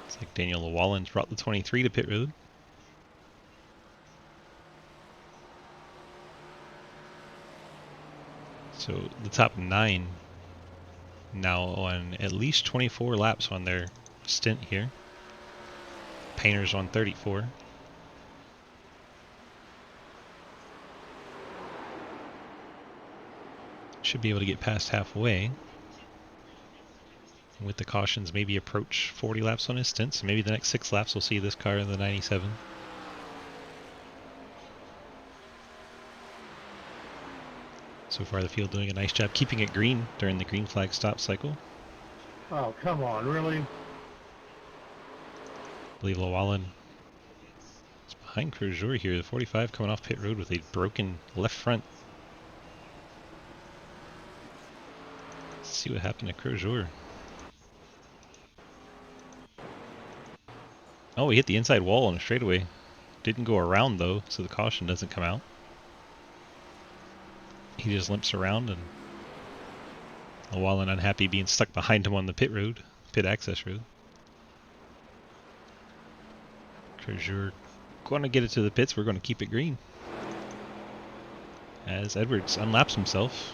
It's like Daniel Llewellyn's brought the 23 to pit road. So the top 9 now on at least 24 laps on their stint here. Painter's on 34. Should be able to get past halfway. With the cautions, maybe approach 40 laps on his stint. So maybe the next 6 laps we'll see this car in the 97. So far the field doing a nice job keeping it green during the green flag stop cycle. Oh, come on, really? I believe Llewellyn is behind Crozier here. The 45 coming off pit road with a broken left front. Let's see what happened to Crozier. Oh, he hit the inside wall on a straightaway. Didn't go around though, so the caution doesn't come out. He just limps around, and Llewellyn unhappy being stuck behind him on the pit road, pit access road. Crozier going to get it to the pits. We're going to keep it green. As Edwards unlaps himself.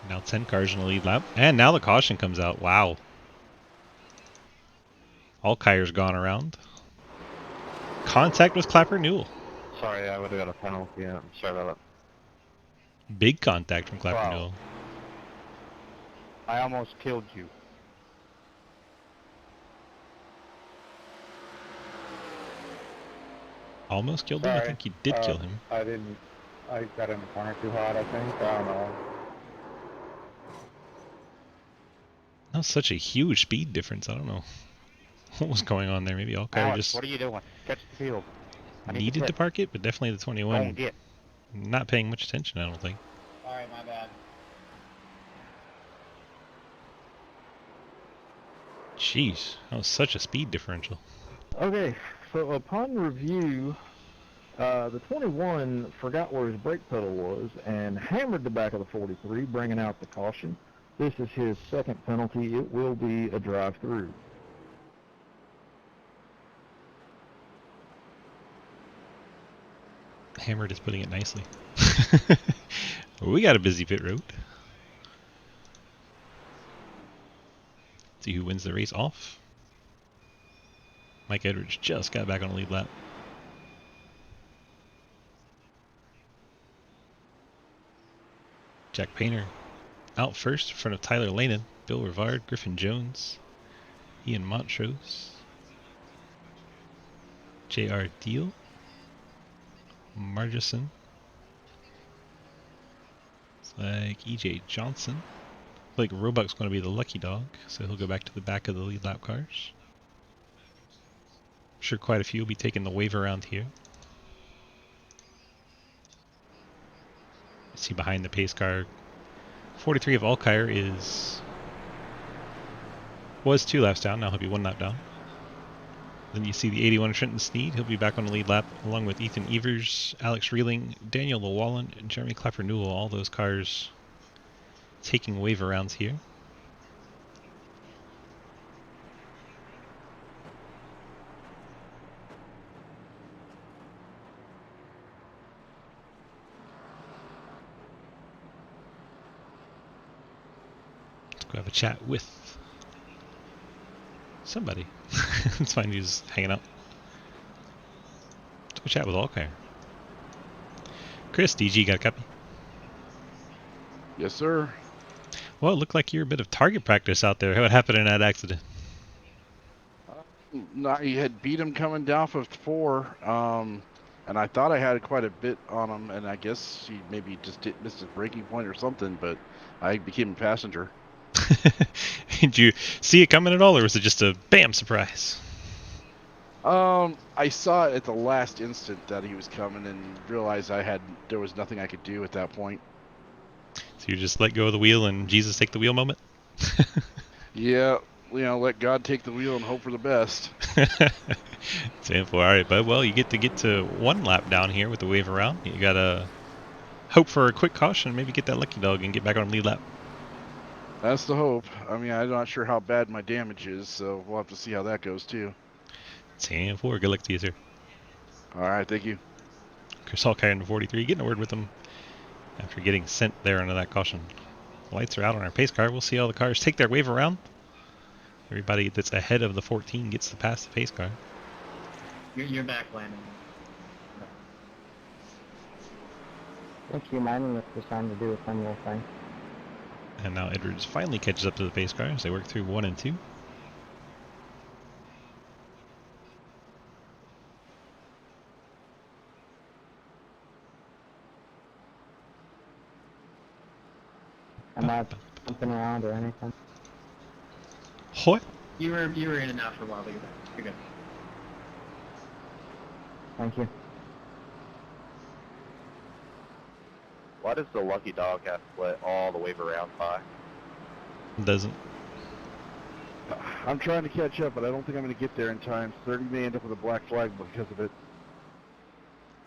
Now 10 cars in the lead lap. And now the caution comes out. Wow. Alkire's gone around. Contact with Clapper Newell. Sorry, I would have got a penalty. Yeah, I'm sorry about Big contact from Clapper Wow. Newell. that. I almost killed you. Almost killed him? I Sorry. think he did kill him. I didn't. I got in the corner too hard, I think. I don't know. That was such a huge speed difference. I don't know what was going on there. Maybe ARCA Alex, just what are you doing? Catch the field. I need needed to to pit. park it, but definitely the 21 Don't get. not paying much attention, I don't think. Sorry, my bad. Jeez, that was such a speed differential. Okay, so upon review, the 21 forgot where his brake pedal was and hammered the back of the 43, bringing out the caution. This is his second penalty. It will be a drive-through. Hammered is putting it nicely. We got a busy pit road. See who wins the race off. Mike Edwards just got back on the lead lap. Jack Painter out first in front of Tyler Lanin, Bill Rivard, Griffin Jones, Ian Montrose, J.R. Deal, Margison. It's like E.J. Johnson. Like Roebuck's going to be the lucky dog, so he'll go back to the back of the lead lap cars. I'm sure quite a few will be taking the wave around here. See behind the pace car, 43 of Alkire was 2 laps down, now he'll be 1 lap down. Then you see the 81 Trenton Sneed, he'll be back on the lead lap along with Ethan Evers, Alex Reeling, Daniel Llewellyn, and Jeremy Clapper-Newell, all those cars taking wave arounds here. Let's go have a chat with somebody. It's fine, he's hanging out. Let's go chat with Alkire. Chris, DG, got a copy? Yes, sir. Well, it looked like you're a bit of target practice out there. What happened in that accident? I had beat him coming down for 4, and I thought I had quite a bit on him, and I guess he maybe just missed his braking point or something, but I became a passenger. Did you see it coming at all, or was it just a bam surprise? I saw it at the last instant that he was coming and realized there was nothing I could do at that point. So you just let go of the wheel and Jesus take the wheel moment? Yeah, let God take the wheel and hope for the best. Simple. All right, bud. Well, you get to 1 lap down here with the wave around. You gotta hope for a quick caution, maybe get that lucky dog and get back on lead lap. That's the hope. I mean, I'm not sure how bad my damage is, so we'll have to see how that goes too. 10-4. Good luck to you, sir. All right, thank you. Chris Alkire in the 43, getting a word with him after getting sent there under that caution. Lights are out on our pace car. We'll see all the cars take their wave around. Everybody that's ahead of the 14 gets to pass the pace car. You're back, Landon. Thank you, man. If there's time to do a fun little thing. And now Edwards finally catches up to the pace car as they work through 1 and 2. Am I jumping around or anything? What? You were in and out for a while, but you're good. Thank you. Why does the lucky dog have to let all the wave around by? Doesn't. I'm trying to catch up, but I don't think I'm going to get there in time. 30 may end up with a black flag because of it.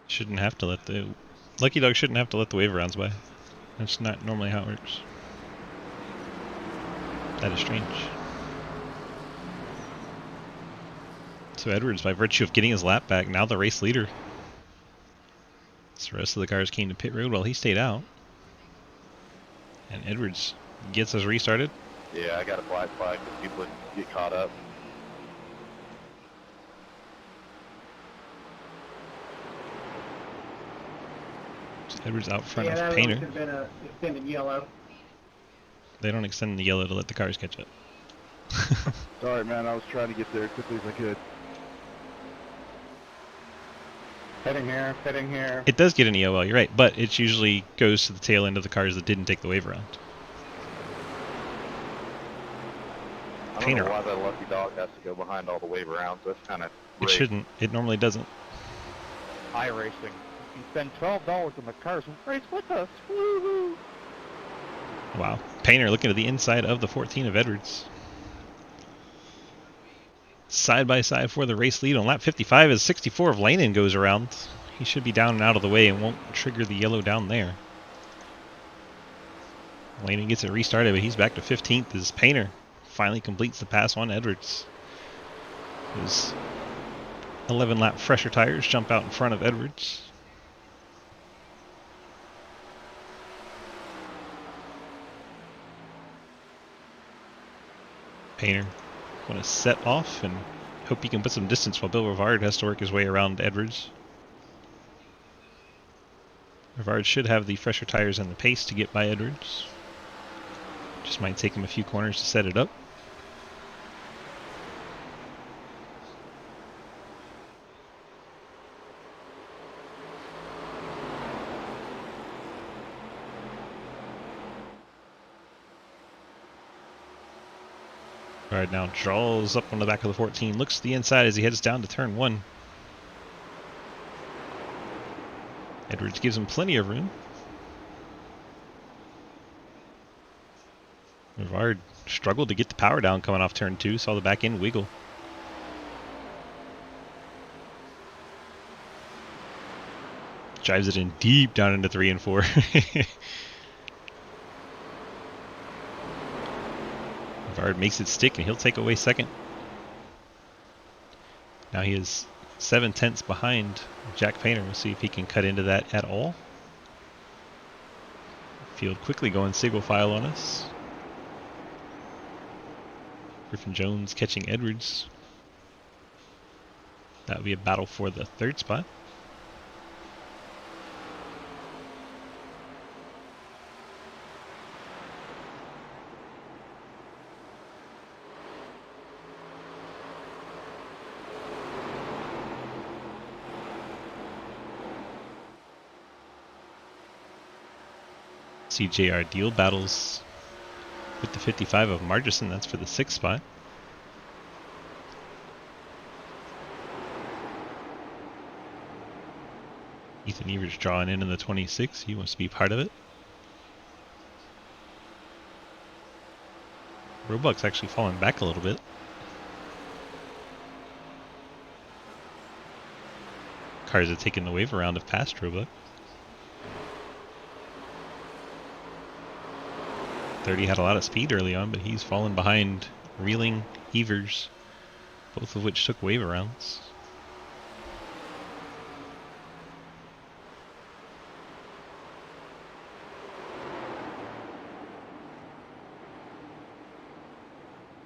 Shouldn't have to let the lucky dog shouldn't have to let the wave rounds by. That's not normally how it works. That is strange. So Edwards, by virtue of getting his lap back, now the race leader. So the rest of the cars came to pit road while he stayed out. And Edwards gets us restarted. Yeah, I got a black flag because people get caught up. So Edwards out front that of one Painter. should have been a extended yellow. They don't extend the yellow to let the cars catch up. Sorry, man. I was trying to get there as quickly as I could. Heading here. It does get an EOL, you're right, but it usually goes to the tail end of the cars that didn't take the wave around. I don't Painter. know why that lucky dog has to go behind all the wave rounds. That's kind of It shouldn't. It normally doesn't. iRacing. You spend $12 on the cars and race with us. Woo-hoo! Wow. Painter looking at the inside of the 14 of Edwards. Side by side for the race lead on lap 55 as 64 of Lanin goes around. He should be down and out of the way and won't trigger the yellow down there. Lanin gets it restarted, but he's back to 15th as Painter finally completes the pass on Edwards. His 11 lap fresher tires jump out in front of Edwards. Painter going to set off and hope he can put some distance while Bill Rivard has to work his way around Edwards. Rivard should have the fresher tires and the pace to get by Edwards. Just might take him a few corners to set it up. Rivard now draws up on the back of the 14, looks to the inside as he heads down to turn 1. Edwards gives him plenty of room. Rivard struggled to get the power down coming off turn 2, saw the back end wiggle. Drives it in deep down into 3 and 4. Rivard makes it stick and he'll take away second. Now he is 7/10 behind Jack Painter. We'll see if he can cut into that at all. Field quickly going single file on us. Griffin Jones catching Edwards. That would be a battle for the 3rd spot. CJR Deal battles with the 55 of Margison. That's for the 6th spot. Ethan Evers drawing in the 26. He wants to be part of it. Roebuck's actually falling back a little bit. Cars have taken the wave around have passed Roebuck. 30 had a lot of speed early on, but he's fallen behind Reeling, Evers, both of which took wave arounds.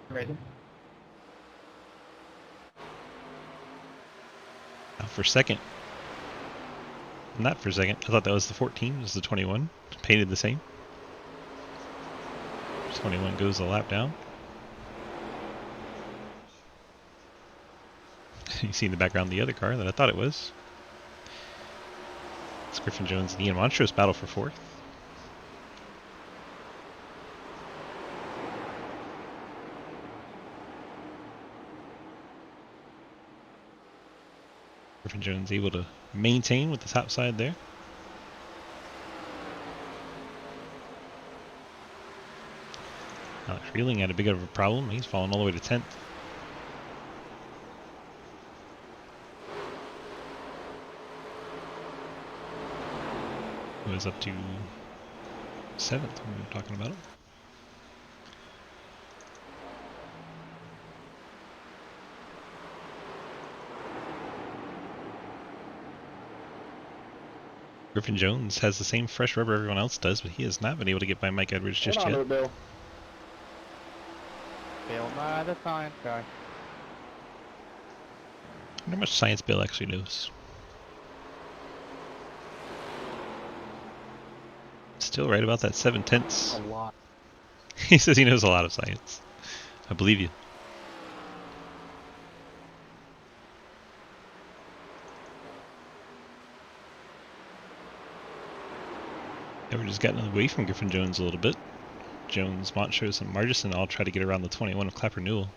Ready? Now for second. Not for second. I thought that was the 14. It was the 21. Painted the same. 21 goes a lap down. You see in the background the other car that I thought it was. It's Griffin Jones and Ian Montrose battle for 4th. Griffin Jones able to maintain with the top side there. Alex Reeling had a bit of a problem. He's fallen all the way to 10th. It was up to 7th when we were talking about it. Griffin Jones has the same fresh rubber everyone else does, but he has not been able to get by Mike Edwards just yet. Bill. Bill Nye, the science guy. I wonder how much science Bill actually knows. Still right about that 7/10. A lot. He says he knows a lot of science. I believe you. Edwards has gotten away from Griffin Jones a little bit. Jones, Montrose, and Margison all try to get around the 21 of Clapper Newell.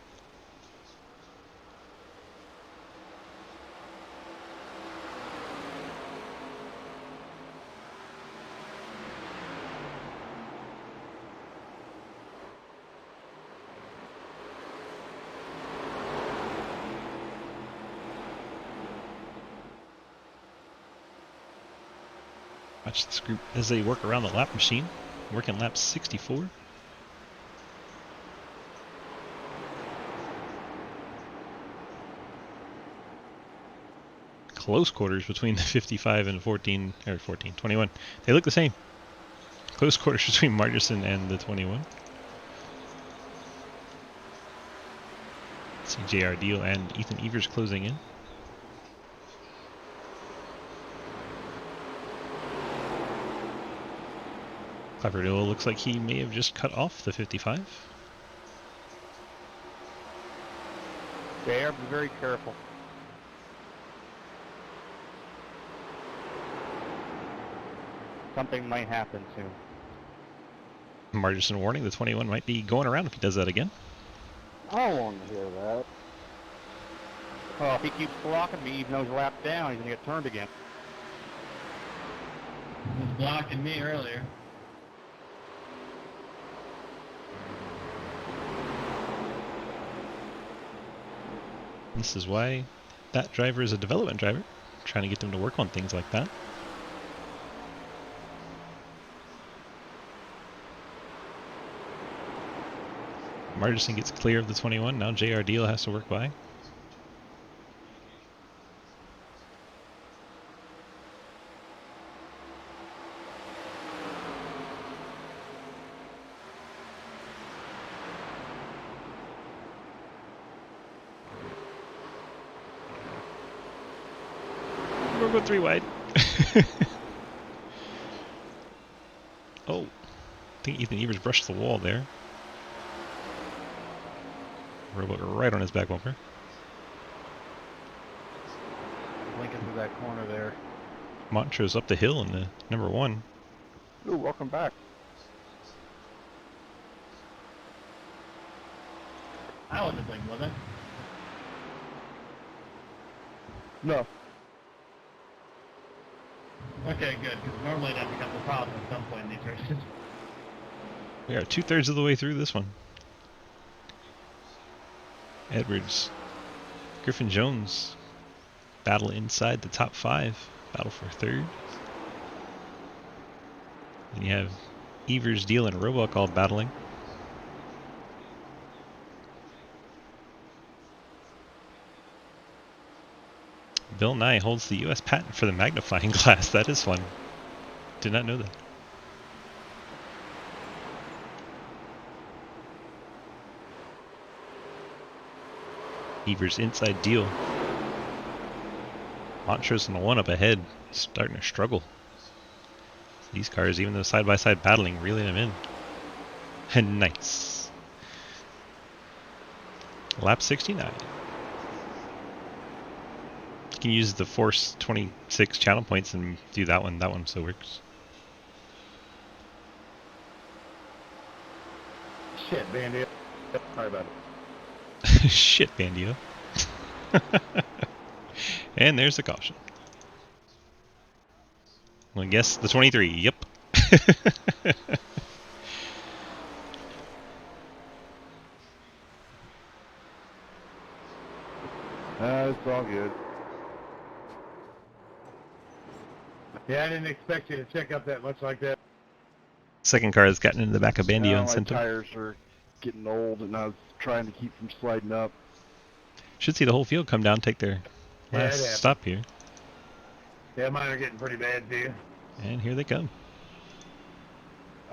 Watch this group as they work around the lap machine, working lap 64. Close quarters between the 55 and 14, or 14, 21. They look the same. Close quarters between Margison and the 21. See JR Deal and Ethan Evers closing in. Clapper Newell looks like he may have just cut off the 55. JR, be very careful. Something might happen soon. Margison warning, the 21 might be going around if he does that again. I don't want to hear that. Oh, if he keeps blocking me even though he's lapped down, he's going to get turned again. He was blocking me earlier. This is why that driver is a development driver, trying to get them to work on things like that. Margison gets clear of the 21, now JR Deal has to work by. We'll go 3 wide. Oh, I think Ethan Evers brushed the wall there. Robot right on his back bumper. Linking through that corner there. Montrose up the hill in the number 1. Ooh, welcome back. I wasn't playing with it. No. Okay, good, because normally that becomes a problem at some point in these races. We are 2/3 of the way through this one. Edwards, Griffin Jones battle inside the top 5, battle for 3rd. Then you have Evers, Deal, and Roebuck all battling. Bill Nye holds the U.S. patent for the magnifying glass. That is fun. Did not know that. Evers inside Deal. Montrose on the 1 up ahead, starting to struggle. These cars, even though side-by-side battling, reeling them in. And nice. Lap 69. You can use the Force 26 channel points and do that one. That one so works. Shit, Bandit. Sorry about it. Shit, Bandito. And there's the caution. Well, I guess the 23. Yep. It's all good. Yeah, I didn't expect you to check up that much like that. Second car has gotten into the back of Bandio and My sent him. tires are getting old, and I was trying to keep from sliding up. Should see the whole field come down, take their Yeah, it last happened. stop here. Yeah, mine are getting pretty bad too. And here they come.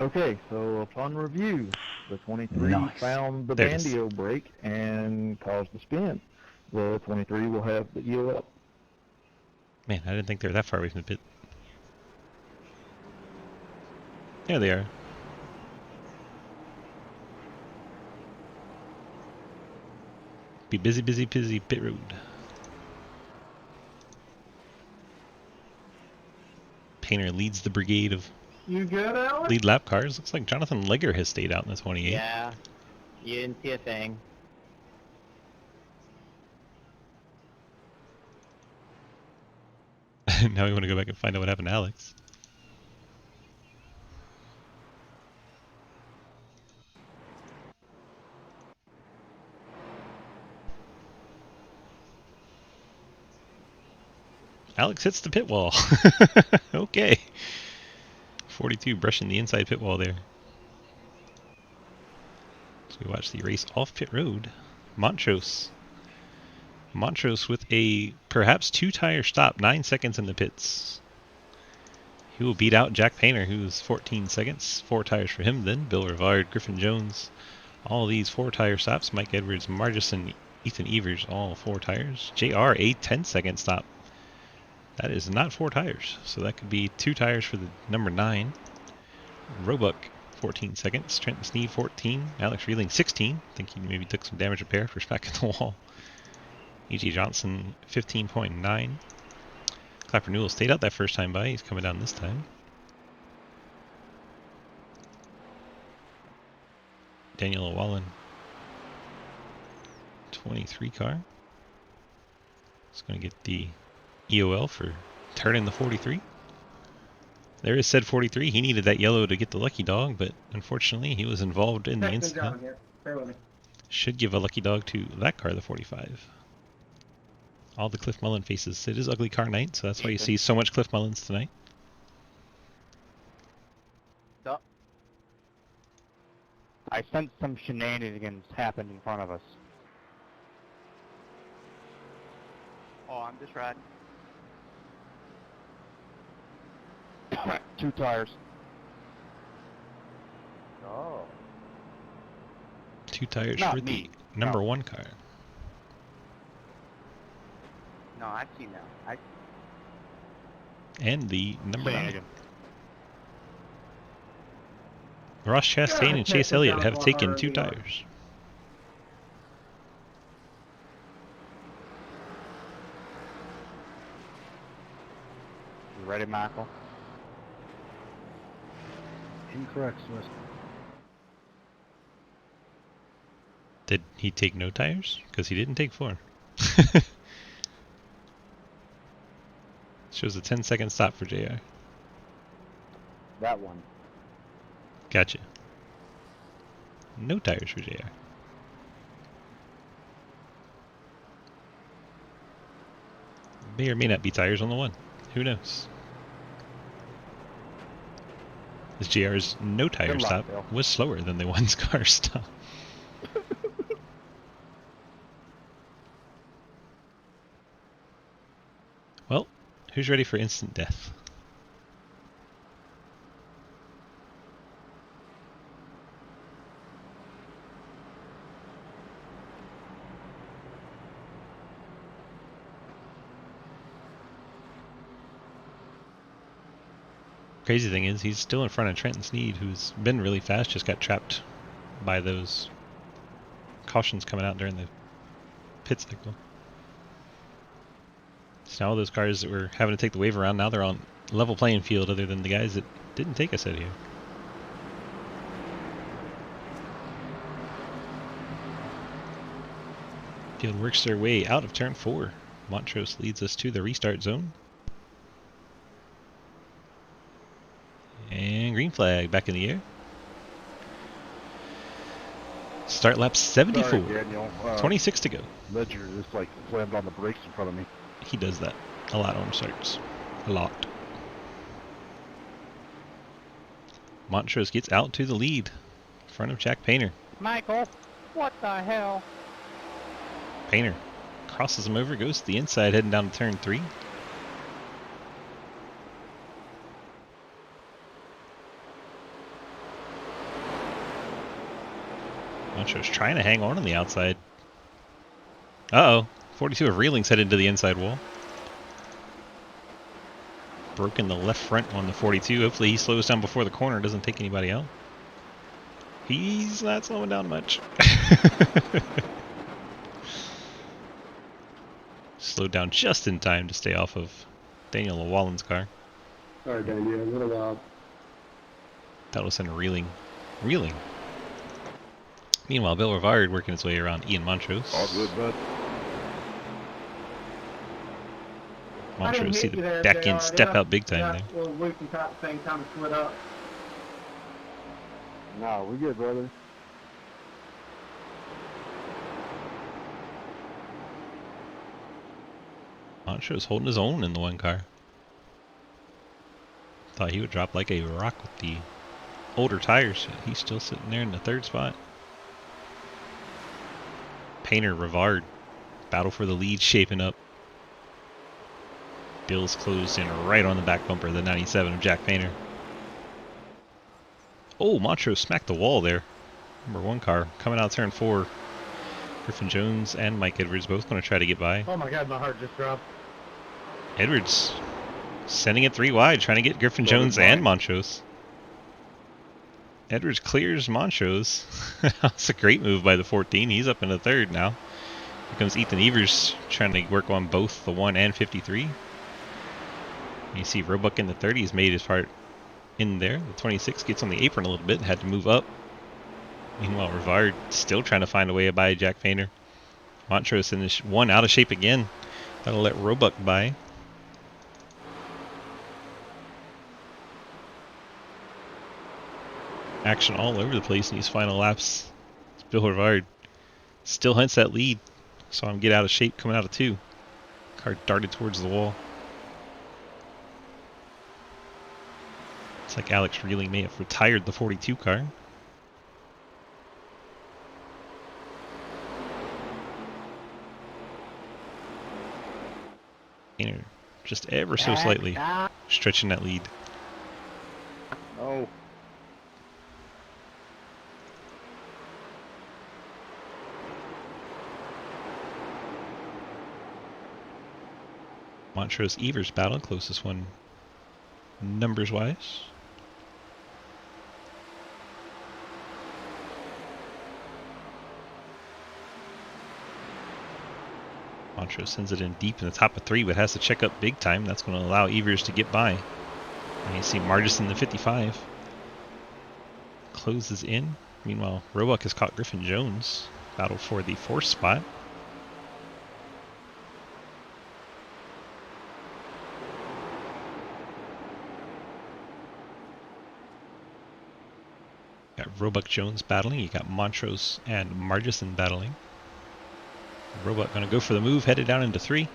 Okay, so upon review, the 23 found the There it is. bandio brake and caused the spin. The 23 will have the heel up. Man, I didn't think they were that far away from the pit. There they are. Be busy, busy, busy pit road. Painter leads the brigade of You good, Alex? lead lap cars. Looks like Jonathan Legger has stayed out in the 28. Yeah. You didn't see a thing. Now we want to go back and find out what happened to Alex. Alex hits the pit wall. Okay. 42 brushing the inside pit wall there. So we watch the race off pit road. Montrose. Montrose with a perhaps 2-tire stop, 9 seconds in the pits. He will beat out Jack Painter, who's 14 seconds. 4 tires for him then. Bill Rivard, Griffin Jones. All these 4-tire stops. Mike Edwards, Margison, Ethan Evers, all 4 tires. JR, a 10-second stop. That is not 4 tires, so that could be 2 tires for the number 9. Roebuck, 14 seconds. Trenton Sneed, 14. Alex Reeling, 16. I think he maybe took some damage repair for back at the wall. E.G. Johnson, 15.9. Clapper Newell stayed out that first time by. He's coming down this time. Daniel Wallen, 23 car. He's going to get the EOL for turning the 43. There is said 43. He needed that yellow to get the lucky dog, but unfortunately he was involved in the incident. Here. Bear with me. Should give a lucky dog to that car, the 45. All the Cliff Mullen faces. It is ugly car night, so that's why you see so much Cliff Mullins tonight. I sense some shenanigans happened in front of us. Oh, I'm just riding. 2 tires. Oh. 2 tires Not for me. the number No. 1 car. No, I see now. And the number 9. Shenanigan. Ross Chastain and Chase Elliott have taken 2 tires. You ready, Michael? Incorrect, Swiss. Did he take no tires? Because he didn't take 4. Shows a 10-second stop for JR. That one. Gotcha. No tires for JR. May or may not be tires on the 1. Who knows? This JR's no tire Good luck, stop Bill. was slower than the 1's car stop. Well, who's ready for instant death? Crazy thing is, he's still in front of Trenton Sneed, who's been really fast, just got trapped by those cautions coming out during the pit cycle. So now all those cars that were having to take the wave around, now they're on level playing field other than the guys that didn't take us out here. Field works their way out of turn 4. Montrose leads us to the restart zone. And green flag back in the air. Start lap 74. Sorry, Daniel. 26 to go. Ledger just like slammed on the brakes in front of me. He does that a lot on starts. A lot. Montrose gets out to the lead in front of Jack Painter. Michael, what the hell? Painter crosses him over, goes to the inside, heading down to turn 3. Montrose trying to hang on the outside. Uh-oh. 42 of Reeling's headed to the inside wall. Broken the left front on the 42. Hopefully he slows down before the corner, doesn't take anybody out. He's not slowing down much. Slowed down just in time to stay off of Daniel Wallen's car. Alright, Daniel, a little while. That'll send a reeling. Reeling. Meanwhile, Bill Rivard working his way around Ian Montrose. All good, bud. Montrose see the back end step out big time there. Well, we can cut the thing kind of split up. No, we good, brother. Montrose holding his own in the one car. Thought he would drop like a rock with the older tires. He's still sitting there in the third spot. Painter, Rivard. Battle for the lead shaping up. Bill's closed in right on the back bumper of the 97 of Jack Painter. Oh, Montrose smacked the wall there. Number 1 car coming out turn 4. Griffin Jones and Mike Edwards both going to try to get by. Oh my God, my heart just dropped. Edwards sending it 3 wide, trying to get Griffin Jones and Montrose. Edwards clears Montrose. That's a great move by the 14. He's up in the third now. Here comes Ethan Evers trying to work on both the 1 and 53. You see Roebuck in the 30 has made his part in there. The 26 gets on the apron a little bit, had to move up. Meanwhile, Rivard still trying to find a way to buy Jack Painter. Montrose in this one out of shape again. That'll let Roebuck by. Action all over the place in these final laps. Bill Rivard still hunts that lead. Saw him get out of shape coming out of 2. Car darted towards the wall. It's like Alex really may have retired the 42 car. Painter just ever so slightly stretching that lead. Oh. Montrose Evers battle, closest one numbers wise. Montrose sends it in deep in the top of 3, but has to check up big time. That's going to allow Evers to get by. And you see Margis in the 55. Closes in. Meanwhile, Roebuck has caught Griffin Jones. Battle for the 4th spot. Got Roebuck Jones battling. You got Montrose and Margison battling. Roebuck going to go for the move, headed down into 3.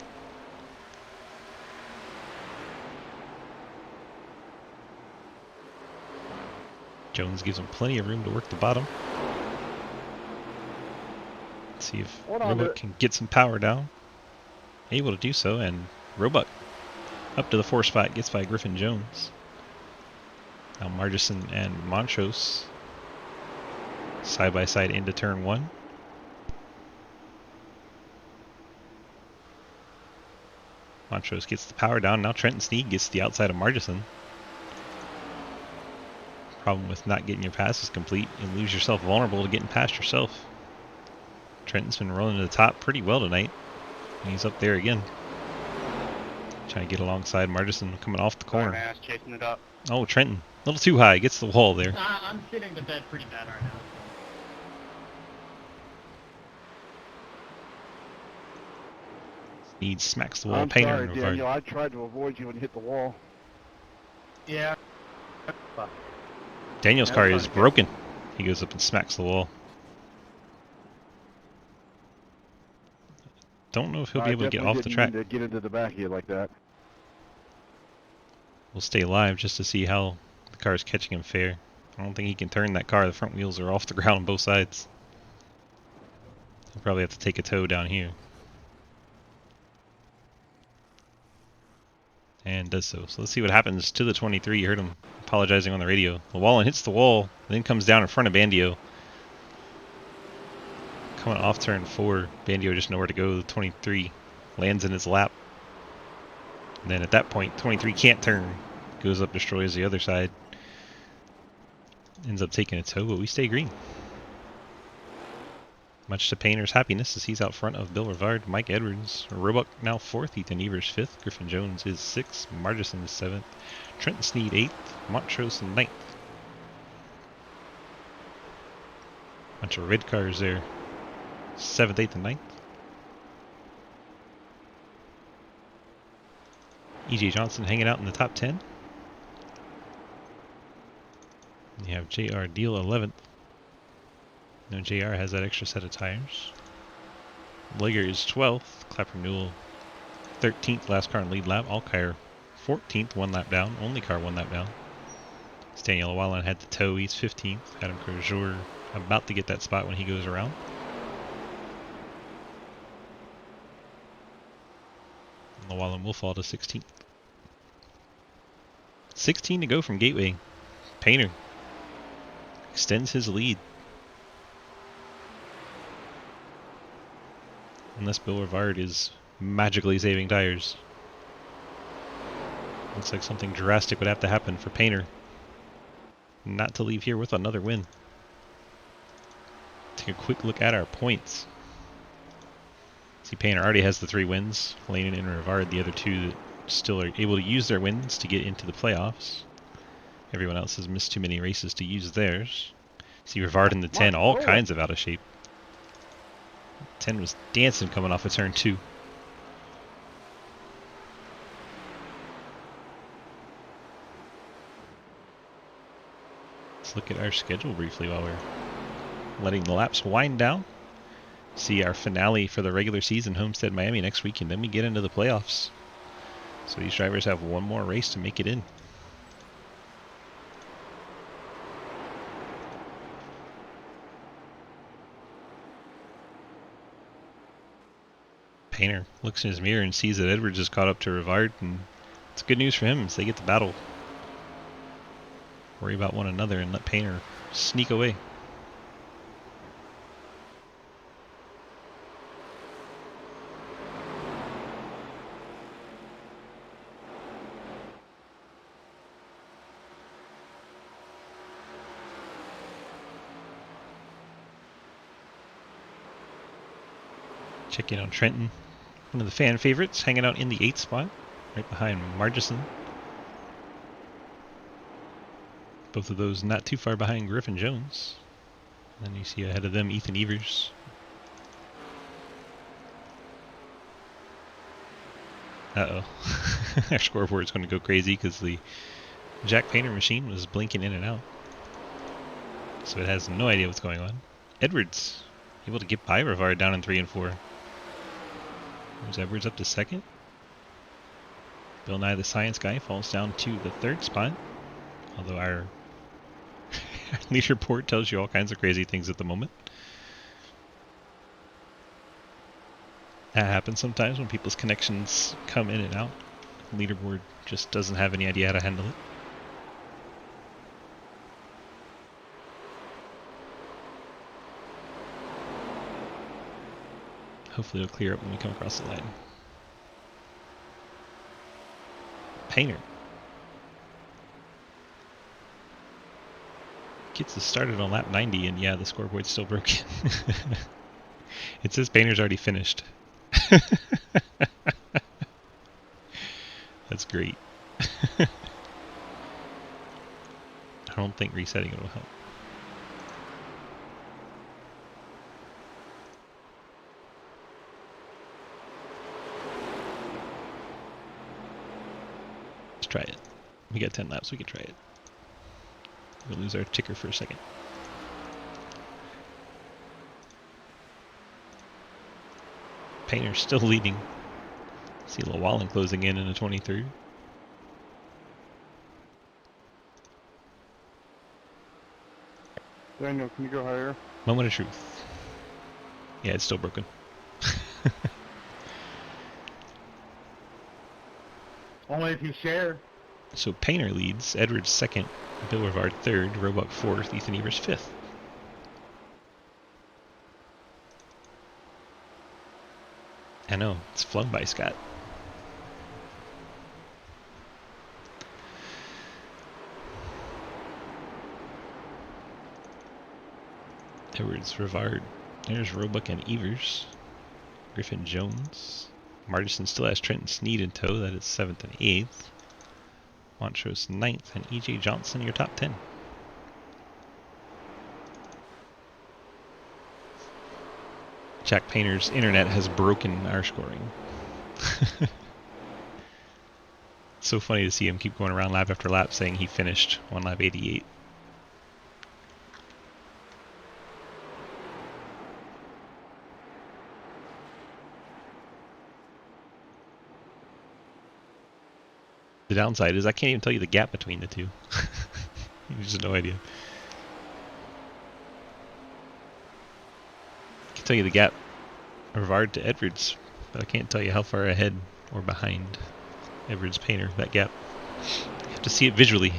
Jones gives him plenty of room to work the bottom. Let's see if Roebuck can get some power down. Able to do so, and Roebuck up to the 4th spot, gets by Griffin Jones. Now Margison and Montrose side by side into turn 1. Montrose gets the power down. Now Trenton Sneed gets the outside of Margison. Problem with not getting your passes complete, you leave yourself vulnerable to getting past yourself. Trenton's been rolling to the top pretty well tonight. And he's up there again. Trying to get alongside Margison coming off the corner. Ass chasing it up. Oh, Trenton. A little too high. Gets the wall there. I'm sitting the bed pretty bad right now. Sneed smacks the wall. I'm Painter sorry, and Daniel. Rivard. I tried to avoid you and hit the wall. Yeah. Daniel's car is broken. He goes up and smacks the wall. Don't know if he'll be able to get off the track. To get into the back of you like that. We'll stay live just to see how the car is catching him fair. I don't think he can turn that car. The front wheels are off the ground on both sides. He'll probably have to take a tow down here. And does so. So let's see what happens to the 23. You heard him apologizing on the radio. Llewellyn hits the wall, then comes down in front of Bandio. Coming off turn 4, Bandio just nowhere to go. The 23 lands in his lap. And then at that point, 23 can't turn. Goes up, destroys the other side. Ends up taking a tow, but we stay green. Much to Painter's happiness as he's out front of Bill Rivard, Mike Edwards, Roebuck now 4th, Ethan Evers 5th, Griffin Jones is 6th, Margison is 7th, Trenton Sneed 8th, Montrose 9th. Bunch of red cars there. 7th, 8th, and 9th. EJ Johnson hanging out in the top 10. You have JR Deal 11th. No, JR has that extra set of tires. Lager is 12th. Clapper Newell 13th, last car in lead lap. Alkire 14th, 1 lap down. Only car 1 lap down. Daniel Llewellyn had the tow. He's 15th. Adam Crozier about to get that spot when he goes around. Llewellyn will fall to 16th. 16 to go from Gateway. Painter extends his lead. Unless Bill Rivard is magically saving tires. Looks like something drastic would have to happen for Painter not to leave here with another win. Take a quick look at our points. See, Painter already has the 3 wins. Lane and Rivard, the other 2 that still are able to use their wins to get into the playoffs. Everyone else has missed too many races to use theirs. See Rivard in the 10, all kinds of out of shape. 10 was dancing coming off of turn 2. Let's look at our schedule briefly while we're letting the laps wind down. See our finale for the regular season, Homestead Miami, next week, and then we get into the playoffs. So these drivers have one more race to make it in. Painter looks in his mirror and sees that Edwards is caught up to Rivard, and it's good news for him as they get the battle. Worry about one another and let Painter sneak away. Check in on Trenton, one of the fan favorites, hanging out in the 8th spot, right behind Margison. Both of those not too far behind Griffin Jones. And then you see ahead of them Ethan Evers. Uh-oh. Our scoreboard's going to go crazy because the Jack Painter machine was blinking in and out. So it has no idea what's going on. Edwards able to get by Rivard down in 3 and 4. There's Edwards up to 2nd. Bill Nye the Science Guy falls down to the 3rd spot. Although our lead report tells you all kinds of crazy things at the moment. That happens sometimes when people's connections come in and out. The leaderboard just doesn't have any idea how to handle it. Hopefully it'll clear up when we come across the line. Painter gets us started on lap 90, and yeah, the scoreboard's still broken. It says Painter's already finished. That's great. I don't think resetting it will help. Let's try it. We got 10 laps, we can try it. We'll lose our ticker for a second. Painter's still leading. See Llewellyn closing in a 23rd. Daniel, can you go higher? Moment of truth. Yeah, it's still broken. Only if you share. So Painter leads, Edwards 2nd, Bill Rivard 3rd, Roebuck 4th, Ethan Evers 5th. I know, it's flown by, Scott. Edwards, Rivard, there's Roebuck and Evers. Griffin Jones. Martison still has Trenton Sneed in tow, that is 7th and 8th. Montrose 9th, and EJ Johnson, your top 10. Jack Painter's internet has broken our scoring. So funny to see him keep going around lap after lap saying he finished on lap 88. The downside is I can't even tell you the gap between the two. You just have no idea. I can tell you the gap Rivard to Edwards, but I can't tell you how far ahead or behind Edwards Painter that gap. You have to see it visually.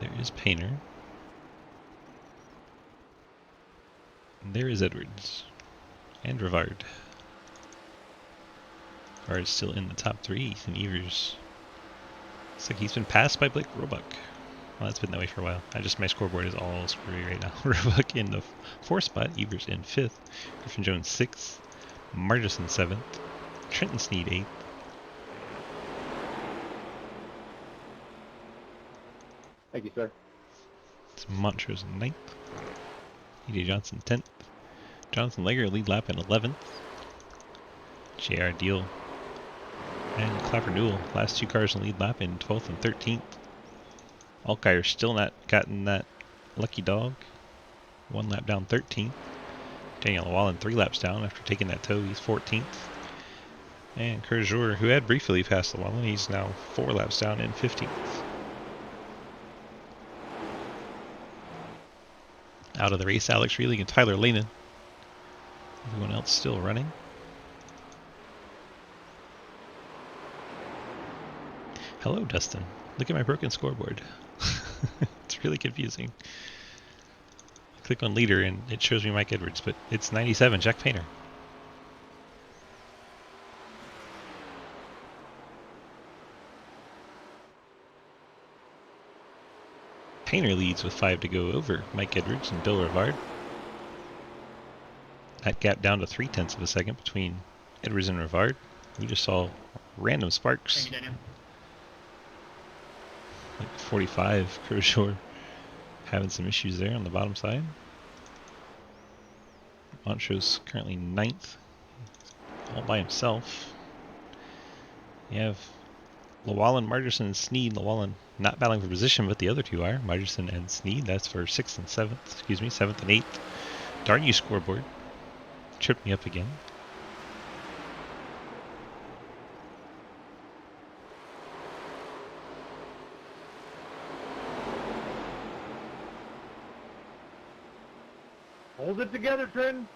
There is Painter. And there is Edwards. And Rivard. Rivard's still in the top 3. Ethan Evers. Looks like he's been passed by Blake Roebuck. Well, that's been that way for a while. My scoreboard is all screwy right now. Roebuck in the 4th spot. Evers in 5th. Griffin Jones 6th. Margison 7th. Trenton Sneed 8th. Thank you, sir. It's Montrose 9th. E.J. Johnson 10th. Jonathan Legger lead lap in 11th. J.R. Deal and Clapper Newell, last 2 cars in lead lap in 12th and 13th. Alkire still not gotten that lucky dog. 1 lap down 13th. Daniel Llewellyn 3 laps down after taking that tow. He's 14th. And Kerjour, who had briefly passed Llewellyn, he's now 4 laps down in 15th. Out of the race, Alex Reelig and Tyler Lehman. Everyone else still running. Hello, Dustin. Look at my broken scoreboard. It's really confusing. I click on leader and it shows me Mike Edwards, but it's 97, Jack Painter. Painter leads with 5 to go over Mike Edwards and Bill Rivard. That gap down to 0.3 of a second between Edwards and Rivard. We just saw random sparks. Thank you, Daniel. Like 45, Kershore having some issues there on the bottom side. Montrose currently 9th, all by himself. You have Llewellyn, Margerson, and Sneed. Llewellyn not battling for position, but the other 2 are. Margerson and Sneed, that's for 6th and 7th, 7th and 8th. Darn you, scoreboard. Tripped me up again. Hold it together, Trenton.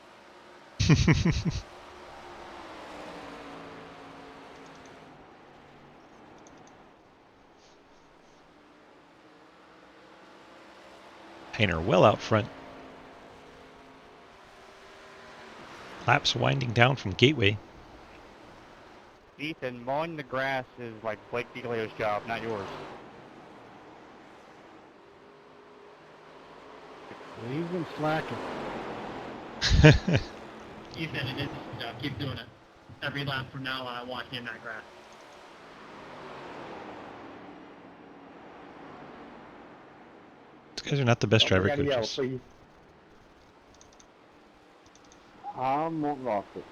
Painter well out front. Laps winding down from Gateway. Ethan, mowing the grass is like Blake DiCleo's job, not yours. He's been slacking. Ethan, it is his job. Keep doing it. Every lap from now on, I want you in that grass. These guys are not the best driver Yell, coaches. please. I won't lost it.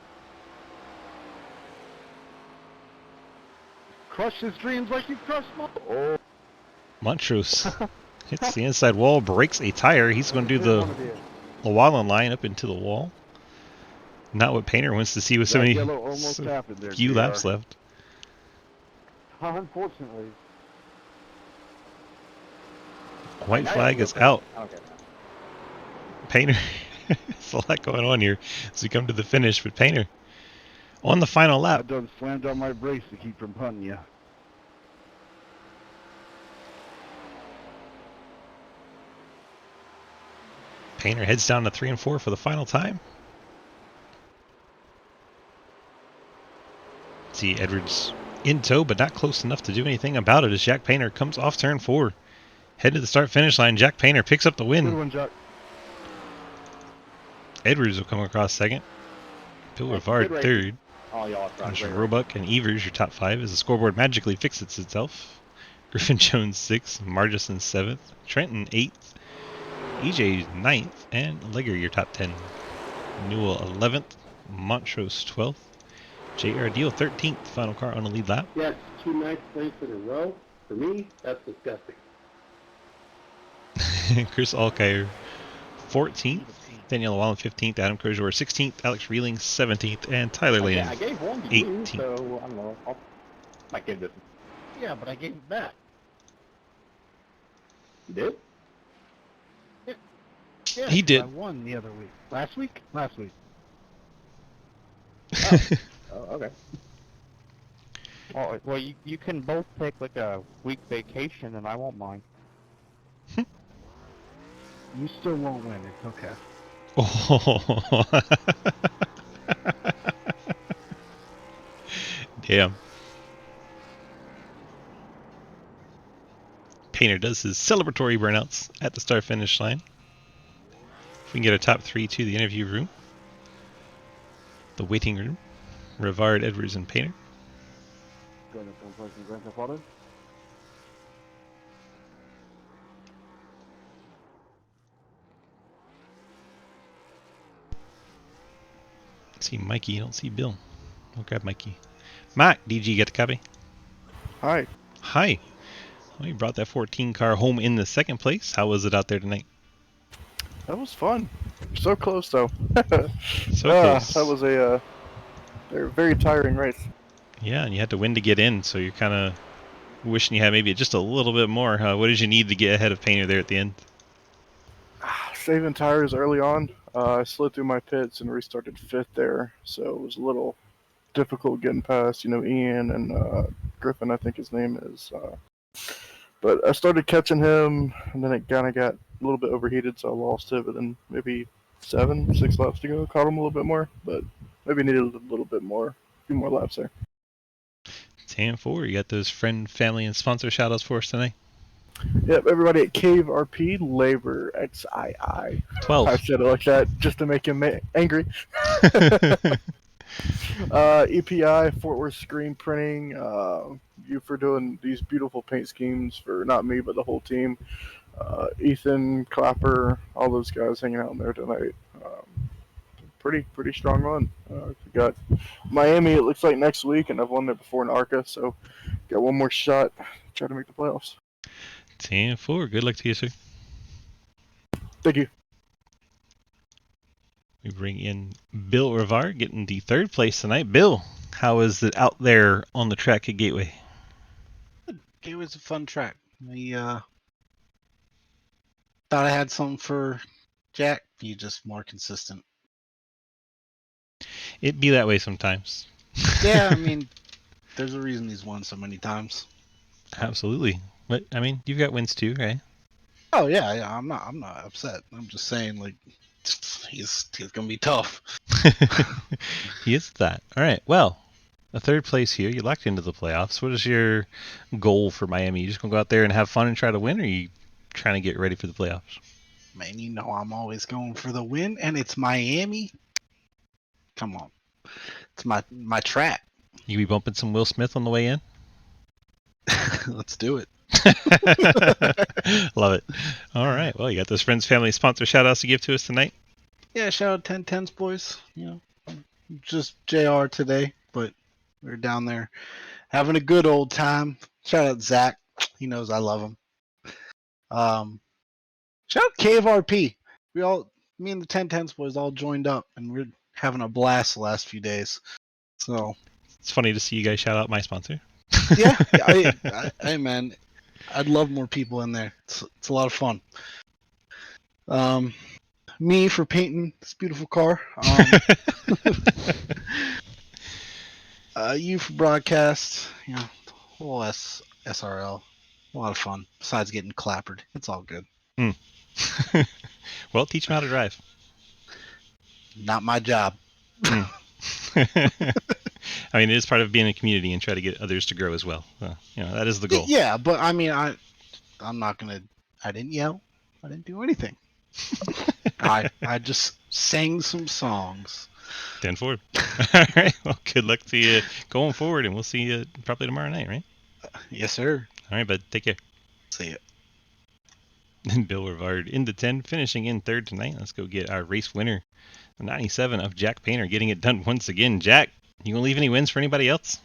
Crush his dreams like you crushed my... Oh. Montrose hits the inside wall, breaks a tire. He's going to do the Llewellyn line up into the wall. Not what Painter wants to see with so many few laps left. Unfortunately. White flag is out. Okay. Painter, there's a lot going on here as we come to the finish, but Painter on the final I lap. done slammed on my brakes to keep from punting you. Painter heads down to 3 and 4 for the final time. See Edwards in tow, but not close enough to do anything about it as Jack Painter comes off turn 4. Head to the start-finish line. Jack Painter picks up the win. Good one, Jack. Edwards will come across second. Bill Rivard third. All y'all are There's great. Roebuck and Evers, your top 5, as the scoreboard magically fixes itself. Griffin Jones 6th, Margison 7th, Trenton 8th, EJ 9th, and Legger, your top 10. Newell 11th, Montrose 12th, JR Deal 13th, final car on the lead lap. Yes, 2 ninth place in a row. For me, that's disgusting. Chris Alkire 14th, Danielle Wallen 15th, Adam Crozier 16th, Alex Reeling 17th, and Tyler Land I gave one to you, 18th. so I don't know. I might give this. Yeah, but I gave it back. You did? Yeah, He 'cause did. I won the other week. Last week? Last week. Oh, okay. Well, you can both take like a week vacation, and I won't mind. You still won't win. It's okay. Oh. Damn. Painter does his celebratory burnouts at the start finish line. If we can get a top 3 to the interview room, the waiting room, Rivard, Edwards, and Painter. See Mikey, you don't see Bill. We'll grab Mikey. Mac, DG, get the copy? Hi. Hi. Well, you brought that 14 car home in the second place. How was it out there tonight? That was fun. So close, though. So close. That was a very tiring race. Yeah, and you had to win to get in, so you're kind of wishing you had maybe just a little bit more. What did you need to get ahead of Painter there at the end? Saving tires early on. I slid through my pits and restarted 5th there, so it was a little difficult getting past, Ian and Griffin, I think his name is. But I started catching him, and then it kind of got a little bit overheated, so I lost it. But then maybe 6 laps to go, caught him a little bit more, but maybe needed a little bit more, a few more laps there. 10-4. You got those friend, family, and sponsor shoutouts for us tonight? Yep, everybody at Cave RP, Labor XII. 12. I said it like that just to make him angry. EPI, Fort Worth Screen Printing, you for doing these beautiful paint schemes for not me but the whole team. Ethan, Clapper, all those guys hanging out in there tonight. Pretty strong run. We got Miami, it looks like next week, and I've won there before in ARCA, so got one more shot. Try to make the playoffs. 10-4. Good luck to you, sir. Thank you. We bring in Bill Rivard, getting the 3rd place tonight. Bill, how is it out there on the track at Gateway? Gateway's a fun track. We thought I had something for Jack. He's just more consistent. It'd be that way sometimes. Yeah, I mean, there's a reason he's won so many times. Absolutely. But I mean, you've got wins too, right? Oh yeah. I'm not upset. I'm just saying, like, he's gonna be tough. He is that. All right. Well, a 3rd place here. You locked into the playoffs. What is your goal for Miami? You just gonna go out there and have fun and try to win, or are you trying to get ready for the playoffs? Man, you know I'm always going for the win, and it's Miami. Come on, it's my track. You be bumping some Will Smith on the way in? Let's do it. Love it. All right. Well, you got those friends, family, sponsor shout outs to give to us tonight? Yeah, shout out 1010s boys. You know, just JR today, but we're down there having a good old time. Shout out Zach. He knows I love him. Shout out KFRP. Me and the 1010s boys all joined up, and we're having a blast the last few days. So it's funny to see you guys shout out my sponsor. Yeah. Hey man, I'd love more people in there. It's a lot of fun. Me for painting this beautiful car. You for broadcast. You know, the whole SRL. A lot of fun. Besides getting clappered, it's all good. Well, teach them how to drive. Not my job. I mean, it is part of being a community and try to get others to grow as well. That is the goal. Yeah, but I mean, I'm not gonna. I didn't yell. I didn't do anything. I just sang some songs. 10-4. All right. Well, good luck to you going forward, and we'll see you probably tomorrow night, right? Yes, sir. All right, bud. Take care. See ya. And Bill Rivard in the 10, finishing in third tonight. Let's go get our race winner, the 97 of Jack Painter, getting it done once again. Jack, you gonna leave any wins for anybody else?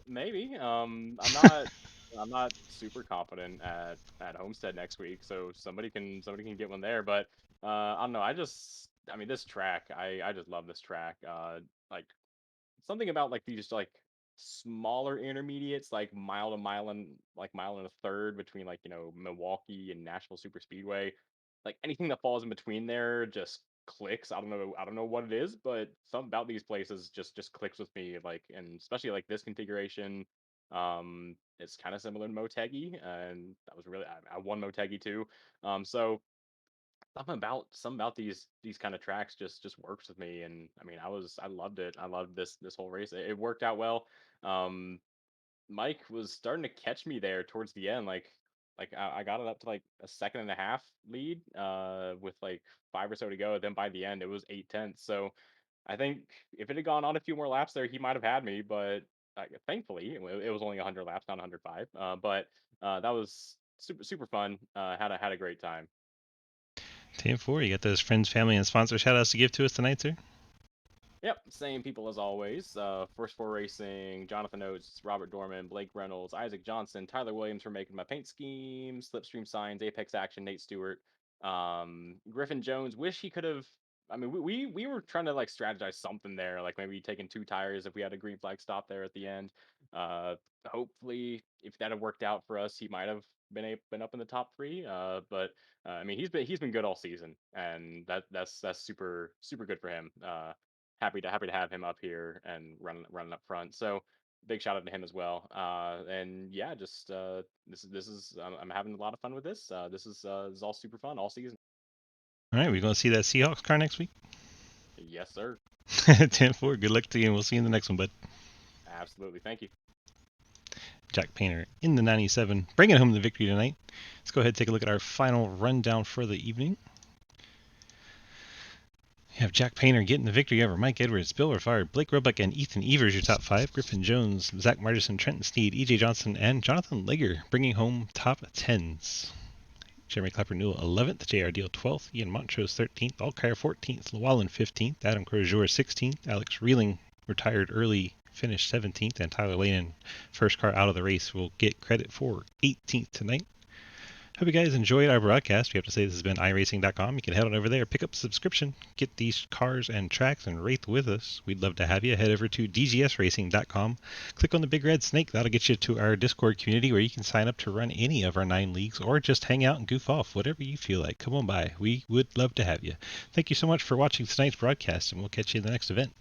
Maybe. I'm not super confident at Homestead next week, so somebody can get one there. But I don't know. I mean, this track, I just love this track. Like something about like these like smaller intermediates, like mile and a third between like Milwaukee and Nashville Super Speedway. Like anything that falls in between there just clicks. I don't know what it is, but something about these places just clicks with me. Like, and especially like this configuration. It's kind of similar to Motegi, and that was really I won Motegi too. So something about these kind of tracks just works with me, and I mean I loved it. I loved this whole race. It worked out well. um Mike was starting to catch me there towards the end, like I got it up to like a second and a half lead with like five or so to go. Then by the end it was 8/10. So I think if it had gone on a few more laps there, he might have had me, but thankfully it was only 100 laps, not 105. But that was super fun. Had a great time. 10-4. You got those friends, family, and sponsor shout outs to give to us tonight, sir? Yep, same people as always. First Four Racing, Jonathan Oates, Robert Dorman, Blake Reynolds, Isaac Johnson, Tyler Williams for making my paint scheme, Slipstream Signs, Apex Action, Nate Stewart, Griffin Jones. Wish he could have. I mean, we were trying to like strategize something there, like maybe taking two tires if we had a green flag stop there at the end. Hopefully, if that had worked out for us, he might have been up in the top three. But I mean, he's been good all season, and that's super good for him. Happy to have him up here and running up front. So big shout out to him as well. And yeah, just this is I'm having a lot of fun with this. This is all super fun all season. All right, we going to see that Seahawks car next week? Yes, sir. 10-4. Good luck to you, and we'll see you in the next one, bud. Absolutely. Thank you. Jack Painter in the 97, bringing home the victory tonight. Let's go ahead and take a look at our final rundown for the evening. You have Jack Painter getting the victory over Mike Edwards, Bill Rivard, Blake Roebuck, and Ethan Evers, your top five. Griffin Jones, Zach Martison, Trenton Sneed, EJ Johnson, and Jonathan Legger bringing home top 10s. Jeremy Clapper Newell 11th, J.R. Deal 12th, Ian Montrose 13th, Alkire 14th, Llewellyn 15th, Adam Crozier 16th, Alex Reeling retired early, finished 17th, and Tyler Lane, first car out of the race, will get credit for 18th tonight. Hope you guys enjoyed our broadcast. We have to say this has been iRacing.com. You can head on over there, pick up a subscription, get these cars and tracks, and rate with us. We'd love to have you. Head over to DGSRacing.com. Click on the big red snake. That'll get you to our Discord community where you can sign up to run any of our 9 leagues or just hang out and goof off, whatever you feel like. Come on by. We would love to have you. Thank you so much for watching tonight's broadcast, and we'll catch you in the next event.